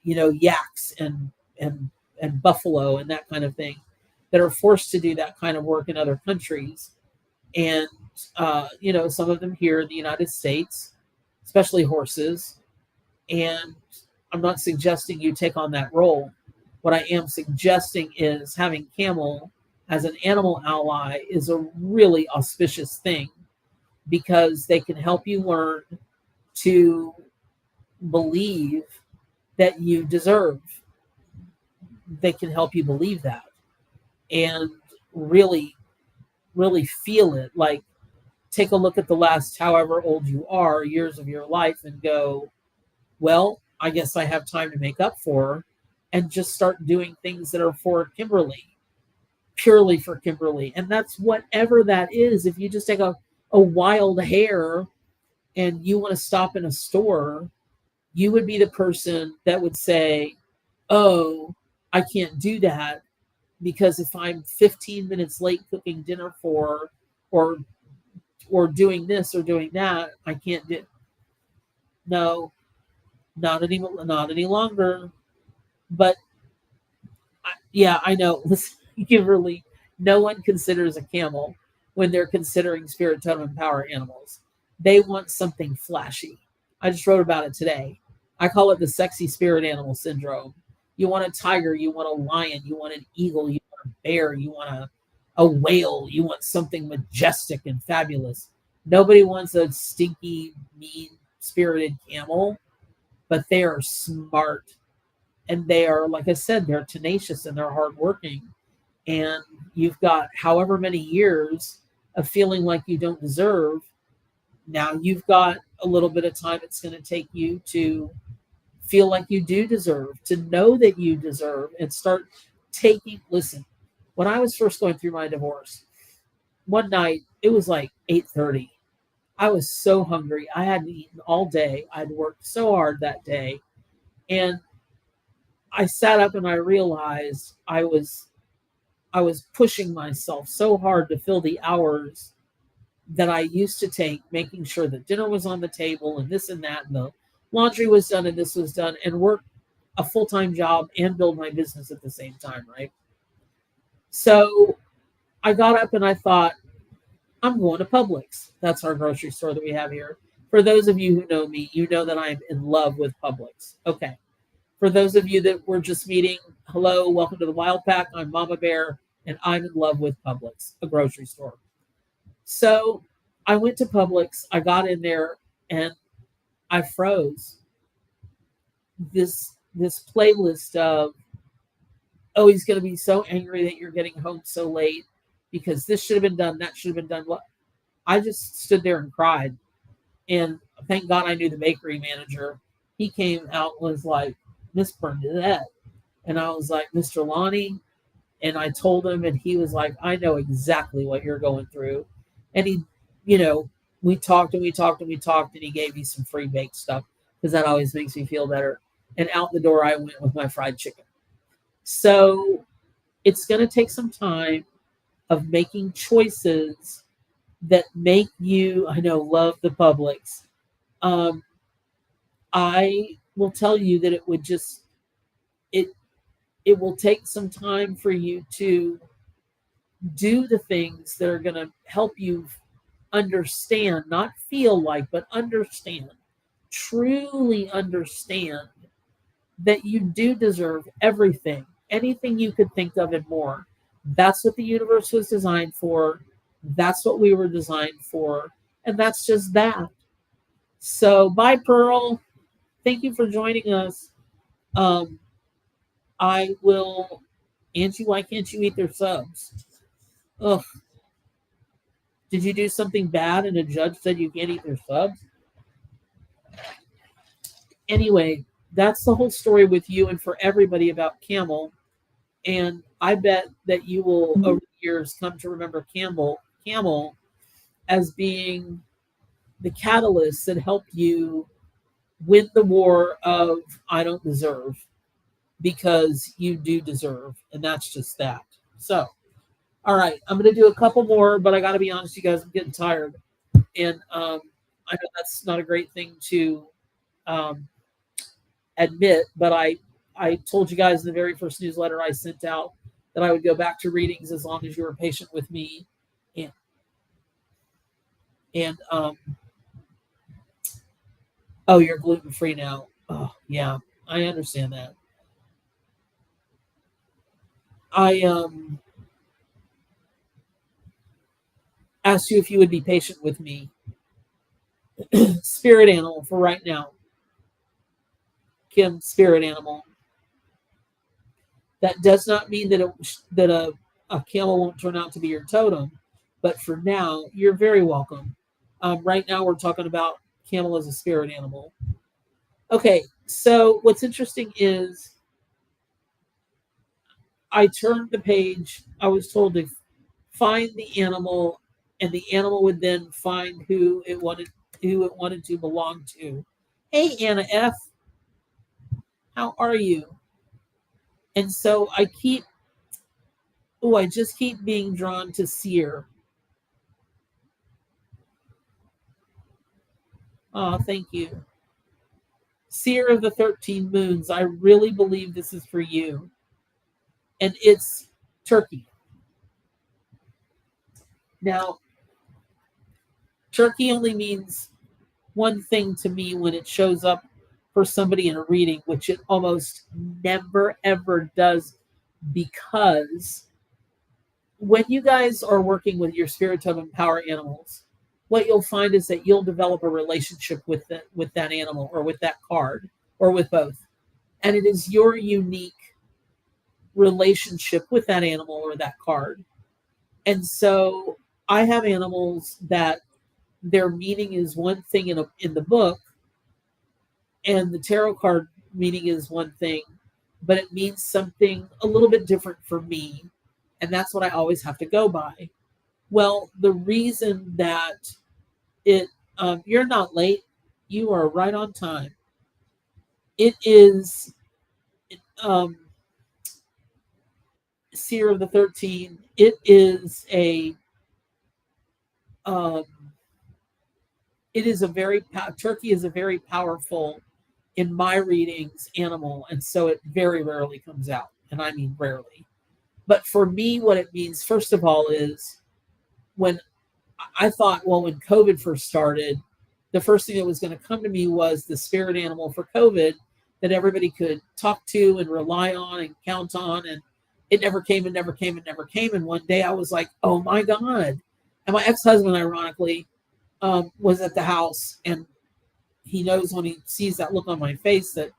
yaks and buffalo and that kind of thing, that are forced to do that kind of work in other countries. And some of them here in the United States, especially horses. And I'm not suggesting you take on that role. What I am suggesting is having camel as an animal ally is a really auspicious thing because they can help you learn to believe that you deserve. They can help you believe that and really, really feel it. Like take a look at the last however old you are, years of your life, and go, well, I guess I have time to make up for, and just start doing things that are for Kimberly, purely for Kimberly. And that's whatever that is. If you just take a wild hair and you want to stop in a store, you would be the person that would say, oh, I can't do that because if I'm 15 minutes late cooking dinner for, or doing this or doing that, I can't do. No, not any longer. But yeah, I know. Listen, Kimberly, no one considers a camel when they're considering spirit totem and power animals. They want something flashy. I just wrote about it today. I call it the sexy spirit animal syndrome. You want a tiger, you want a lion, you want an eagle, you want a bear, you want a whale, you want something majestic and fabulous. Nobody wants a stinky, mean spirited camel, but they are smart, and they are, like I said, they're tenacious and they're hardworking. And you've got however many years of feeling like you don't deserve. Now you've got a little bit of time it's going to take you to feel like you do deserve, to know that you deserve, and start taking. Listen, when I was first going through my divorce, one night it was like 8:30. I was so hungry. I hadn't eaten all day. I'd worked so hard that day. And I sat up and I realized I was pushing myself so hard to fill the hours that I used to take, making sure that dinner was on the table and this and that, and the laundry was done and this was done, and work a full-time job and build my business at the same time, right? So I got up and I thought, I'm going to Publix. That's our grocery store that we have here. For those of you who know me, you know that I'm in love with Publix. Okay. For those of you that were just meeting, hello, welcome to the Wild Pack. I'm Mama Bear, and I'm in love with Publix, a grocery store. So I went to Publix. I got in there, and I froze. This playlist of, oh, he's going to be so angry that you're getting home so late because this should have been done, that should have been done. Well, I just stood there and cried, and thank God I knew the bakery manager. He came out and was like, Miss Bernadette. And I was like, Mr. Lonnie. And I told him, and he was like, I know exactly what you're going through. And he, we talked and we talked and we talked, and he gave me some free baked stuff because that always makes me feel better. And out the door I went with my fried chicken. So it's going to take some time of making choices that make you, I know, love the Publix. I will tell you that it would just, it will take some time for you to do the things that are going to help you understand, not feel like, but understand, truly understand that you do deserve everything, anything you could think of and more. That's what the universe was designed for. That's what we were designed for. And that's just that. So, bye, Pearl. Thank you for joining us. I will. Angie, why can't you eat their subs? Ugh. Did you do something bad and a judge said you can't eat their subs? Anyway, that's the whole story with you and for everybody about Camel. And I bet that you will, over the years, come to remember Camel as being the catalyst that helped you win the war of I don't deserve, because you do deserve. And that's just that. So, all right, I'm going to do a couple more, but I got to be honest, you guys, I'm getting tired. And I know that's not a great thing to admit, but I told you guys in the very first newsletter I sent out that I would go back to readings as long as you were patient with me. And oh, you're gluten free now. Oh, yeah, I understand that. I asked you if you would be patient with me. Spirit animal for right now. Kim, spirit animal. That does not mean that a camel won't turn out to be your totem, but for now, you're very welcome. Right now, we're talking about camel as a spirit animal. Okay, so what's interesting is I turned the page. I was told to find the animal, and the animal would then find who it wanted to belong to. Hey, Anna F, how are you? And so I just keep being drawn to seer. Oh, thank you. Seer of the 13 moons, I really believe this is for you. And it's Turkey. Now, Turkey only means one thing to me when it shows up for somebody in a reading, which it almost never ever does, because when you guys are working with your spirit totem power animals, what you'll find is that you'll develop a relationship with that animal or with that card or with both. And it is your unique relationship with that animal or that card. And so I have animals that their meaning is one thing in the book, and the tarot card meaning is one thing, but it means something a little bit different for me. And that's what I always have to go by. Well, the reason that you're not late, you are right on time. It is um, Seer of the 13. Um, it is a very, turkey is a very powerful, in my readings, animal. And so it very rarely comes out. And I mean rarely. But for me, what it means, first of all, is when I thought, well, when COVID first started, the first thing that was going to come to me was the spirit animal for COVID that everybody could talk to and rely on and count on. And it never came and never came and never came. And one day I was like, oh my God. And my ex-husband, ironically, was at the house, and he knows when he sees that look on my face that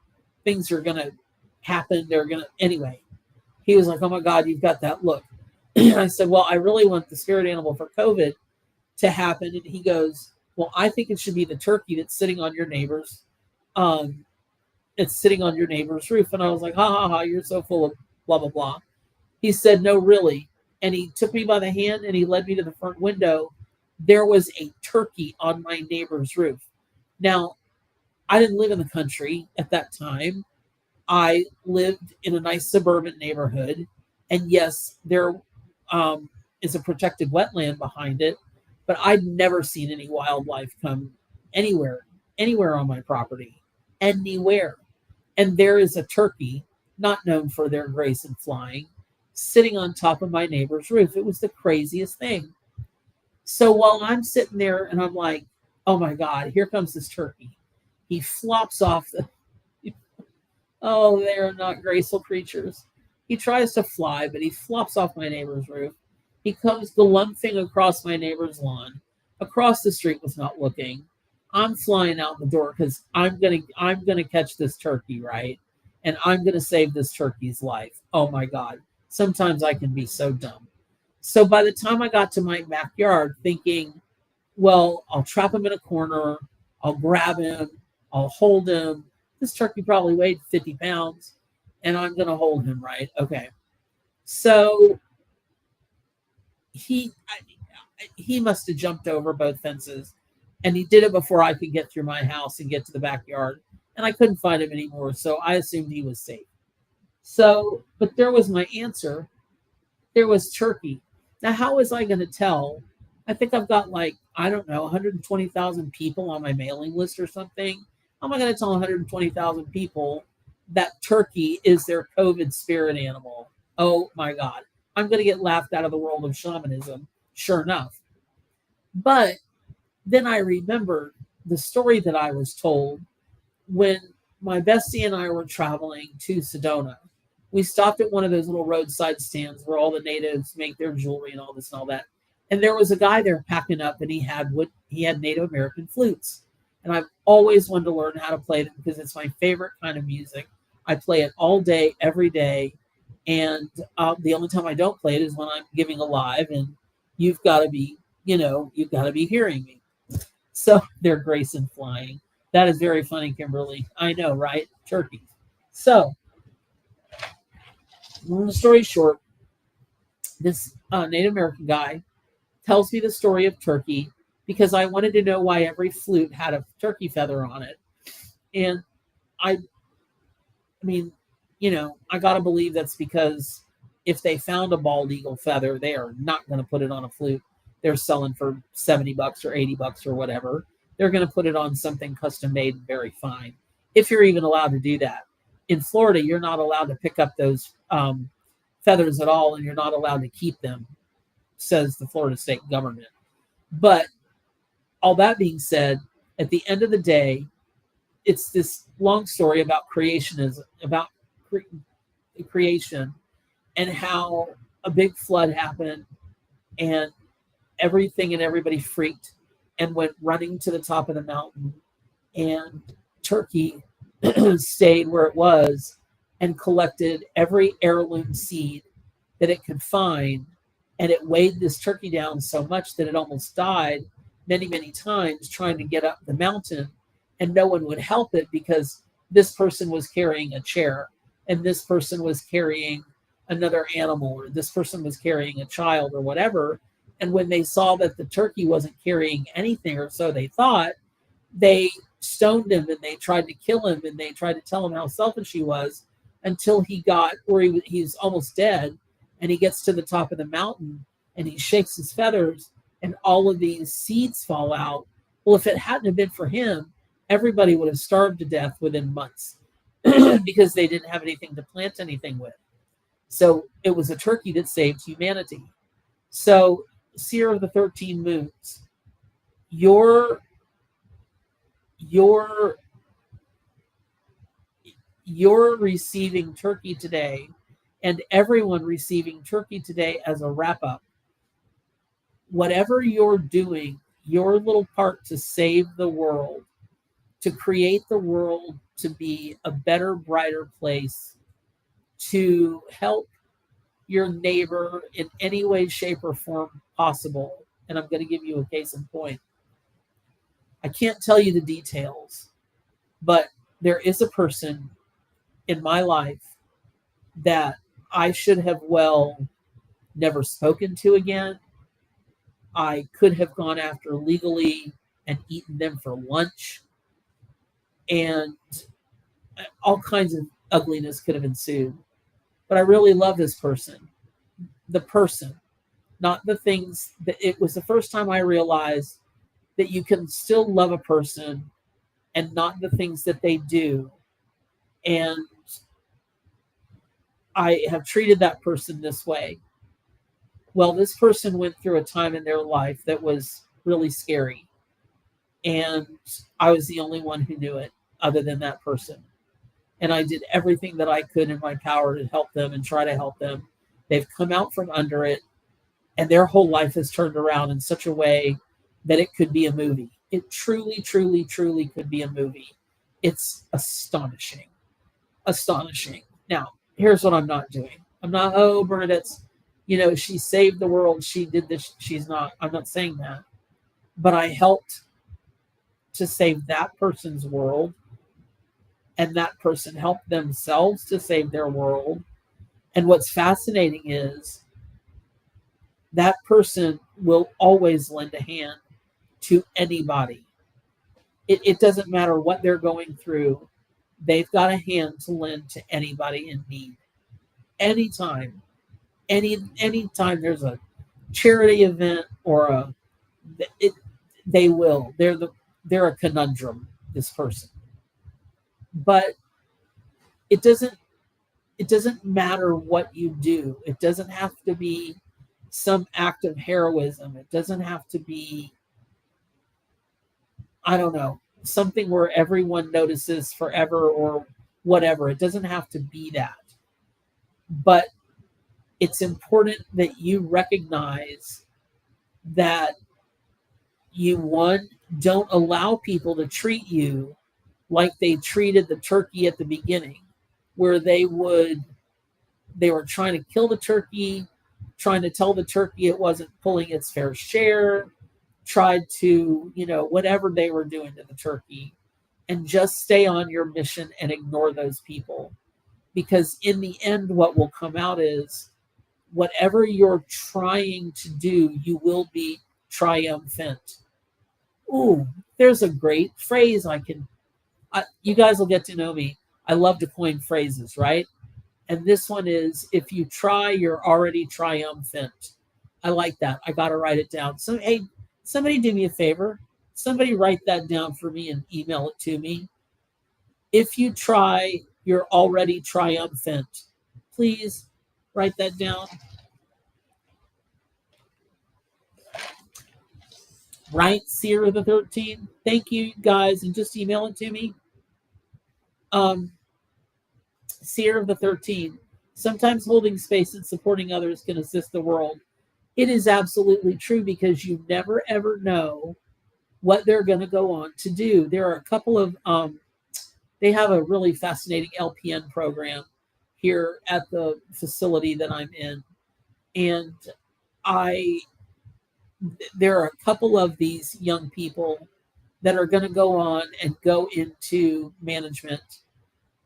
things are going to happen. Anyway, he was like, oh my God, you've got that look. I said, well, I really want the spirit animal for COVID to happen. And he goes, well, I think it should be the turkey that's sitting on your neighbor's roof. And I was like, ha ha ha, you're so full of blah blah blah. He said, no, really. And he took me by the hand and he led me to the front window. There was a turkey on my neighbor's roof. Now, I didn't live in the country at that time. I lived in a nice suburban neighborhood. And yes, there is a protected wetland behind it, but I'd never seen any wildlife come anywhere on my property, anywhere. And there is a turkey, not known for their grace in flying, sitting on top of my neighbor's roof. It was the craziest thing. So while I'm sitting there and I'm like, oh my God, here comes this turkey. He flops off oh, they're not graceful creatures. He tries to fly, but he flops off my neighbor's roof. He comes galumphing across my neighbor's lawn, across the street was not looking. I'm flying out the door because I'm gonna catch this turkey, right? And I'm gonna save this turkey's life. Oh my God. Sometimes I can be so dumb. So by the time I got to my backyard, thinking, well, I'll trap him in a corner, I'll grab him, I'll hold him. This turkey probably weighed 50 pounds, and I'm going to hold him, right? Okay. So he must have jumped over both fences, and he did it before I could get through my house and get to the backyard, and I couldn't find him anymore, so I assumed he was safe. So, but there was my answer. There was turkey. Now, how was I going to tell? I think I've got 120,000 people on my mailing list or something. How am I going to tell 120,000 people that turkey is their COVID spirit animal? Oh my God. I'm going to get laughed out of the world of shamanism, sure enough. But then I remembered the story that I was told when my bestie and I were traveling to Sedona. We stopped at one of those little roadside stands where all the natives make their jewelry and all this and all that. And there was a guy there packing up, and he had Native American flutes. And I've always wanted to learn how to play them because it's my favorite kind of music. I play it all day, every day. And the only time I don't play it is when I'm giving a live, and you've got to be hearing me. So they're Grayson flying. That is very funny, Kimberly. I know, right? Turkeys. So, long story short, this Native American guy tells me the story of turkey because I wanted to know why every flute had a turkey feather on it. And I mean, I got to believe that's because if they found a bald eagle feather, they are not going to put it on a flute they're selling for $70 or $80 or whatever. They're going to put it on something custom made and very fine, if you're even allowed to do that. In Florida, you're not allowed to pick up those feathers at all, and you're not allowed to keep them, says the Florida state government. But all that being said, at the end of the day, it's this long story about creationism, about creation, and how a big flood happened, and everything and everybody freaked and went running to the top of the mountain. And Turkey stayed where it was and collected every heirloom seed that it could find. And it weighed this turkey down so much that it almost died many, many times trying to get up the mountain. And no one would help it because this person was carrying a chair, and this person was carrying another animal, or this person was carrying a child or whatever. And when they saw that the turkey wasn't carrying anything, or so they thought, they stoned him and they tried to kill him and they tried to tell him how selfish he was, until he got where he's almost dead, and he gets to the top of the mountain and he shakes his feathers and all of these seeds fall out. Well, if it hadn't have been for him, everybody would have starved to death within months because they didn't have anything to plant anything with. So it was a turkey that saved humanity. So, Seer of the 13 Moons, you're receiving turkey today, and everyone receiving turkey today as a wrap-up. Whatever you're doing, your little part to save the world, to create the world to be a better, brighter place, to help your neighbor in any way, shape, or form possible. And I'm going to give you a case in point. I can't tell you the details, but there is a person in my life that I should have never spoken to again. I could have gone after legally and eaten them for lunch, and all kinds of ugliness could have ensued. But I really love this person, the person, not the things. That it was the first time I realized that you can still love a person and not the things that they do. And I have treated that person this way. Well, this person went through a time in their life that was really scary. And I was the only one who knew it other than that person. And I did everything that I could in my power to help them and try to help them. They've come out from under it, and their whole life has turned around in such a way that it could be a movie. It truly, truly, truly could be a movie. It's astonishing. Astonishing. Now, here's what I'm not doing. I'm not, oh, Bernadette's, she saved the world. She did this. She's not. I'm not saying that. But I helped to save that person's world, and that person helped themselves to save their world. And what's fascinating is that person will always lend a hand to anybody. It doesn't matter what they're going through. They've got a hand to lend to anybody in need. Anytime. Anytime there's a charity event or they will. They're a conundrum, this person. But it doesn't matter what you do. It doesn't have to be some act of heroism. It doesn't have to be, I don't know, something where everyone notices forever or whatever. It doesn't have to be that. But it's important that you recognize that you, one, don't allow people to treat you like they treated the turkey at the beginning, where they were trying to kill the turkey, trying to tell the turkey it wasn't pulling its fair share, tried to, whatever they were doing to the turkey, and just stay on your mission and ignore those people. Because in the end, what will come out is whatever you're trying to do, you will be triumphant. Ooh, there's a great phrase you guys will get to know me. I love to coin phrases, right? And this one is, if you try, you're already triumphant. I like that. I got to write it down. So, hey, somebody do me a favor. Somebody write that down for me and email it to me. If you try, you're already triumphant. Please write that down. Right, Seer of the 13. Thank you, guys, and just email it to me. Seer of the 13. Sometimes holding space and supporting others can assist the world. It is absolutely true, because you never ever know what they're going to go on to do. There are a couple of they have a really fascinating LPN program here at the facility that I'm in, and there are a couple of these young people that are going to go on and go into management,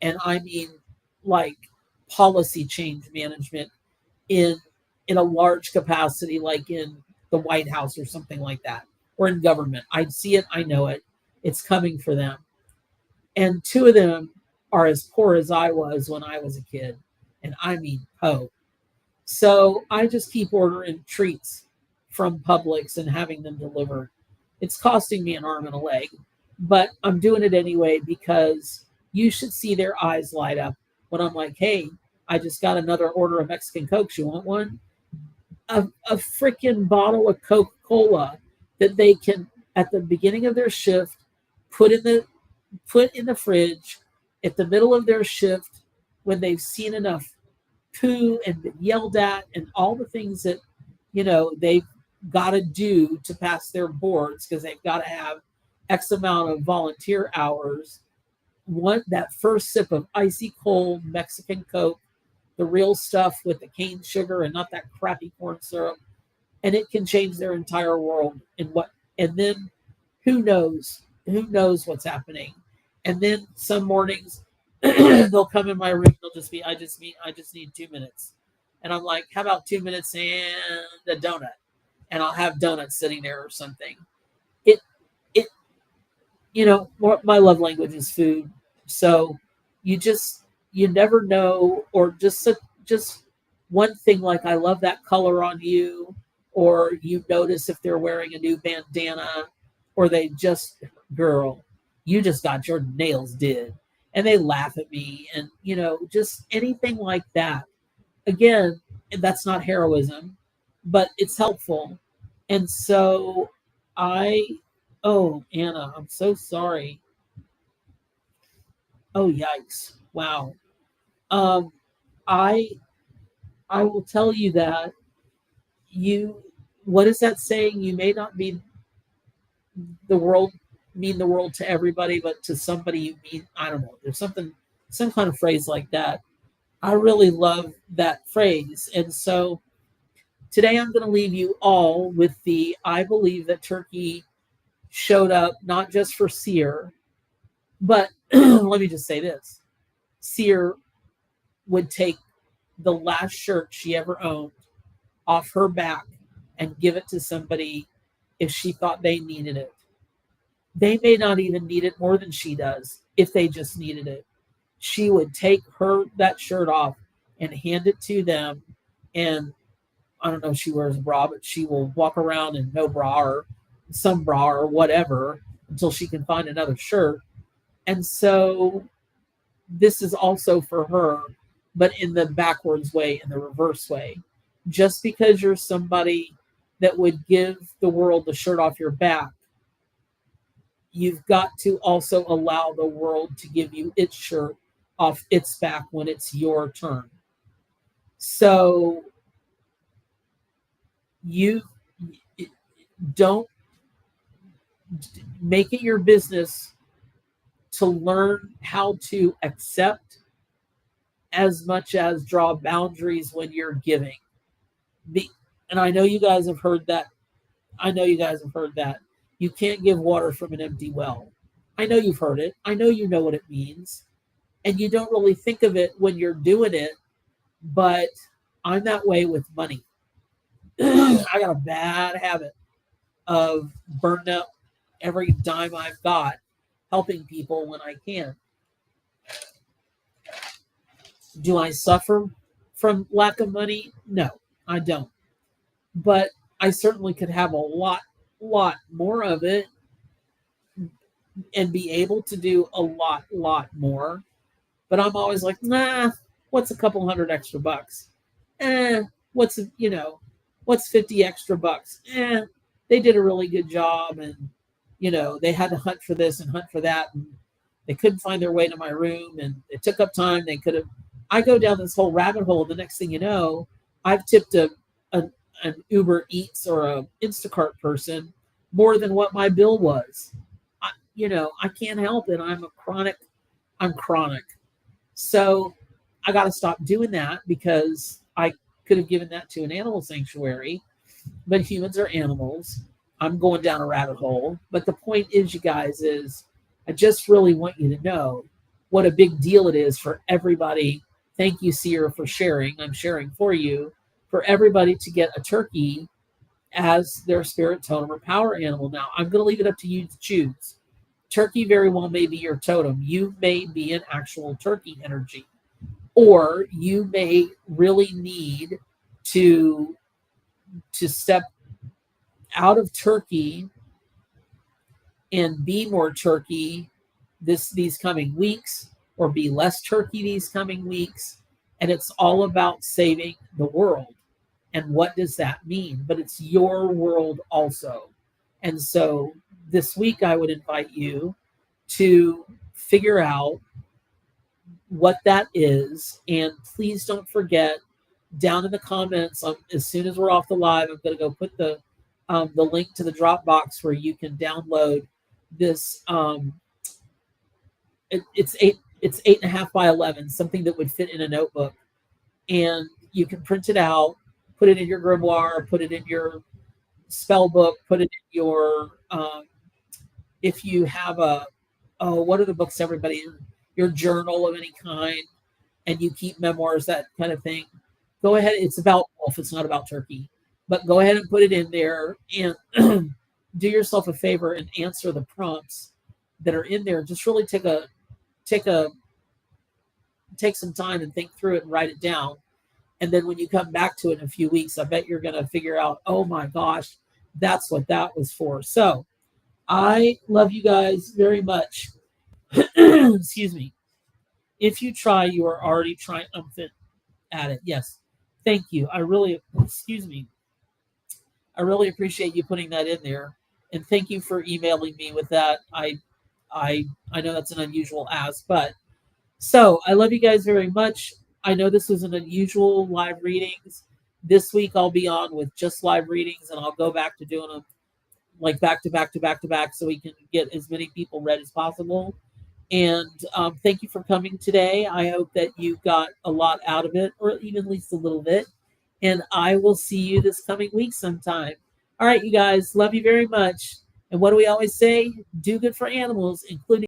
and I mean like policy change management in a large capacity, like in the White House or something like that, or in government. I see it, I know it. It's coming for them. And two of them are as poor as I was when I was a kid. And I mean poor. So I just keep ordering treats from Publix and having them delivered. It's costing me an arm and a leg, but I'm doing it anyway, because you should see their eyes light up when I'm like, hey, I just got another order of Mexican Cokes. You want one? A freaking bottle of Coca-Cola that they can, at the beginning of their shift, put in the fridge at the middle of their shift, when they've seen enough poo and been yelled at and all the things that they've got to do to pass their boards, because they've got to have X amount of volunteer hours. That first sip of icy cold Mexican Coke, the real stuff with the cane sugar and not that crappy corn syrup, and it can change their entire world. And then who knows what's happening. And then some mornings they'll come in my room, they'll just be, I just need 2 minutes. And I'm like, how about 2 minutes and a donut? And I'll have donuts sitting there or something. It my love language is food. So you never know, or just one thing, like, I love that color on you, or you notice if they're wearing a new bandana, or they just, girl, you just got your nails did, and they laugh at me, and just anything like that. Again, that's not heroism, but it's helpful. And so oh, Anna, I'm so sorry. Oh, yikes. Wow. Um, I I will tell you that what is that saying? You may not be the world mean the world to everybody, but to somebody you mean, I don't know. There's some kind of phrase like that. I really love that phrase. And so today I'm going to leave you all with I believe that turkey showed up not just for Seer, but let me just say this. Seer would take the last shirt she ever owned off her back and give it to somebody if she thought they needed it. They may not even need it more than she does if they just needed it. She would take that shirt off and hand it to them. And I don't know if she wears a bra, but she will walk around in no bra or some bra or whatever until she can find another shirt. And so this is also for her, but in the backwards way, in the reverse way. Just because you're somebody that would give the world the shirt off your back, you've got to also allow the world to give you its shirt off its back when it's your turn. So you don't make it your business to learn how to accept as much as draw boundaries when you're giving. And I know you guys have heard that I know you guys have heard that. You can't give water from an empty well. I know you've heard it. I know you know what it means. And you don't really think of it when you're doing it, but I'm that way with money. I got a bad habit of burning up every dime I've got helping people when I can. Do I suffer from lack of money? No, I don't. But I certainly could have a lot more of it and be able to do a lot more. But I'm always like, nah, what's a couple hundred extra bucks? What's, what's 50 extra bucks? They did a really good job, and, they had to hunt for this and hunt for that. And they couldn't find their way to my room, and it took up time. They could have, I go down this whole rabbit hole. The next thing you know, I've tipped a an Uber Eats or a Instacart person more than what my bill was. I can't help it. I'm chronic. So I got to stop doing that because I could have given that to an animal sanctuary, but humans are animals. I'm going down a rabbit hole. But the point is, you guys, is I just really want you to know what a big deal it is for everybody. Thank you, Sierra, for sharing. I'm sharing for you, for everybody to get a turkey as their spirit totem or power animal. Now, I'm going to leave it up to you to choose. Turkey very well may be your totem. You may be an actual turkey energy, or you may really need to step out of turkey and be more turkey these coming weeks, or be less turkey these coming weeks. And it's all about saving the world. And what does that mean? But it's your world also. And so this week, I would invite you to figure out what that is. And please don't forget, down in the comments, as soon as we're off the live, I'm going to go put the link to the Dropbox where you can download this. It's 8.5 by 11, something that would fit in a notebook, and you can print it out, put it in your grimoire, put it in your spell book, put it in your if you have what are the books, everybody, your journal of any kind, and you keep memoirs, that kind of thing. Go ahead. It's about wolf. It's not about turkey, but go ahead and put it in there, and do yourself a favor and answer the prompts that are in there. Just really take some time and think through it and write it down. And then when you come back to it in a few weeks, I bet you're going to figure out, oh my gosh, that's what that was for. So I love you guys very much. Excuse me. If you try, you are already triumphant at it. Yes. Thank you. I really appreciate you putting that in there. And thank you for emailing me with that. I know that's an unusual ask, but so I love you guys very much. I know this was an unusual live readings. This week I'll be on with just live readings, and I'll go back to doing them like back to back to back to back, so we can get as many people read as possible. And thank you for coming today. I hope that you got a lot out of it, or even at least a little bit. And I will see you this coming week sometime. All right, you guys, love you very much. And what do we always say? Do good for animals, including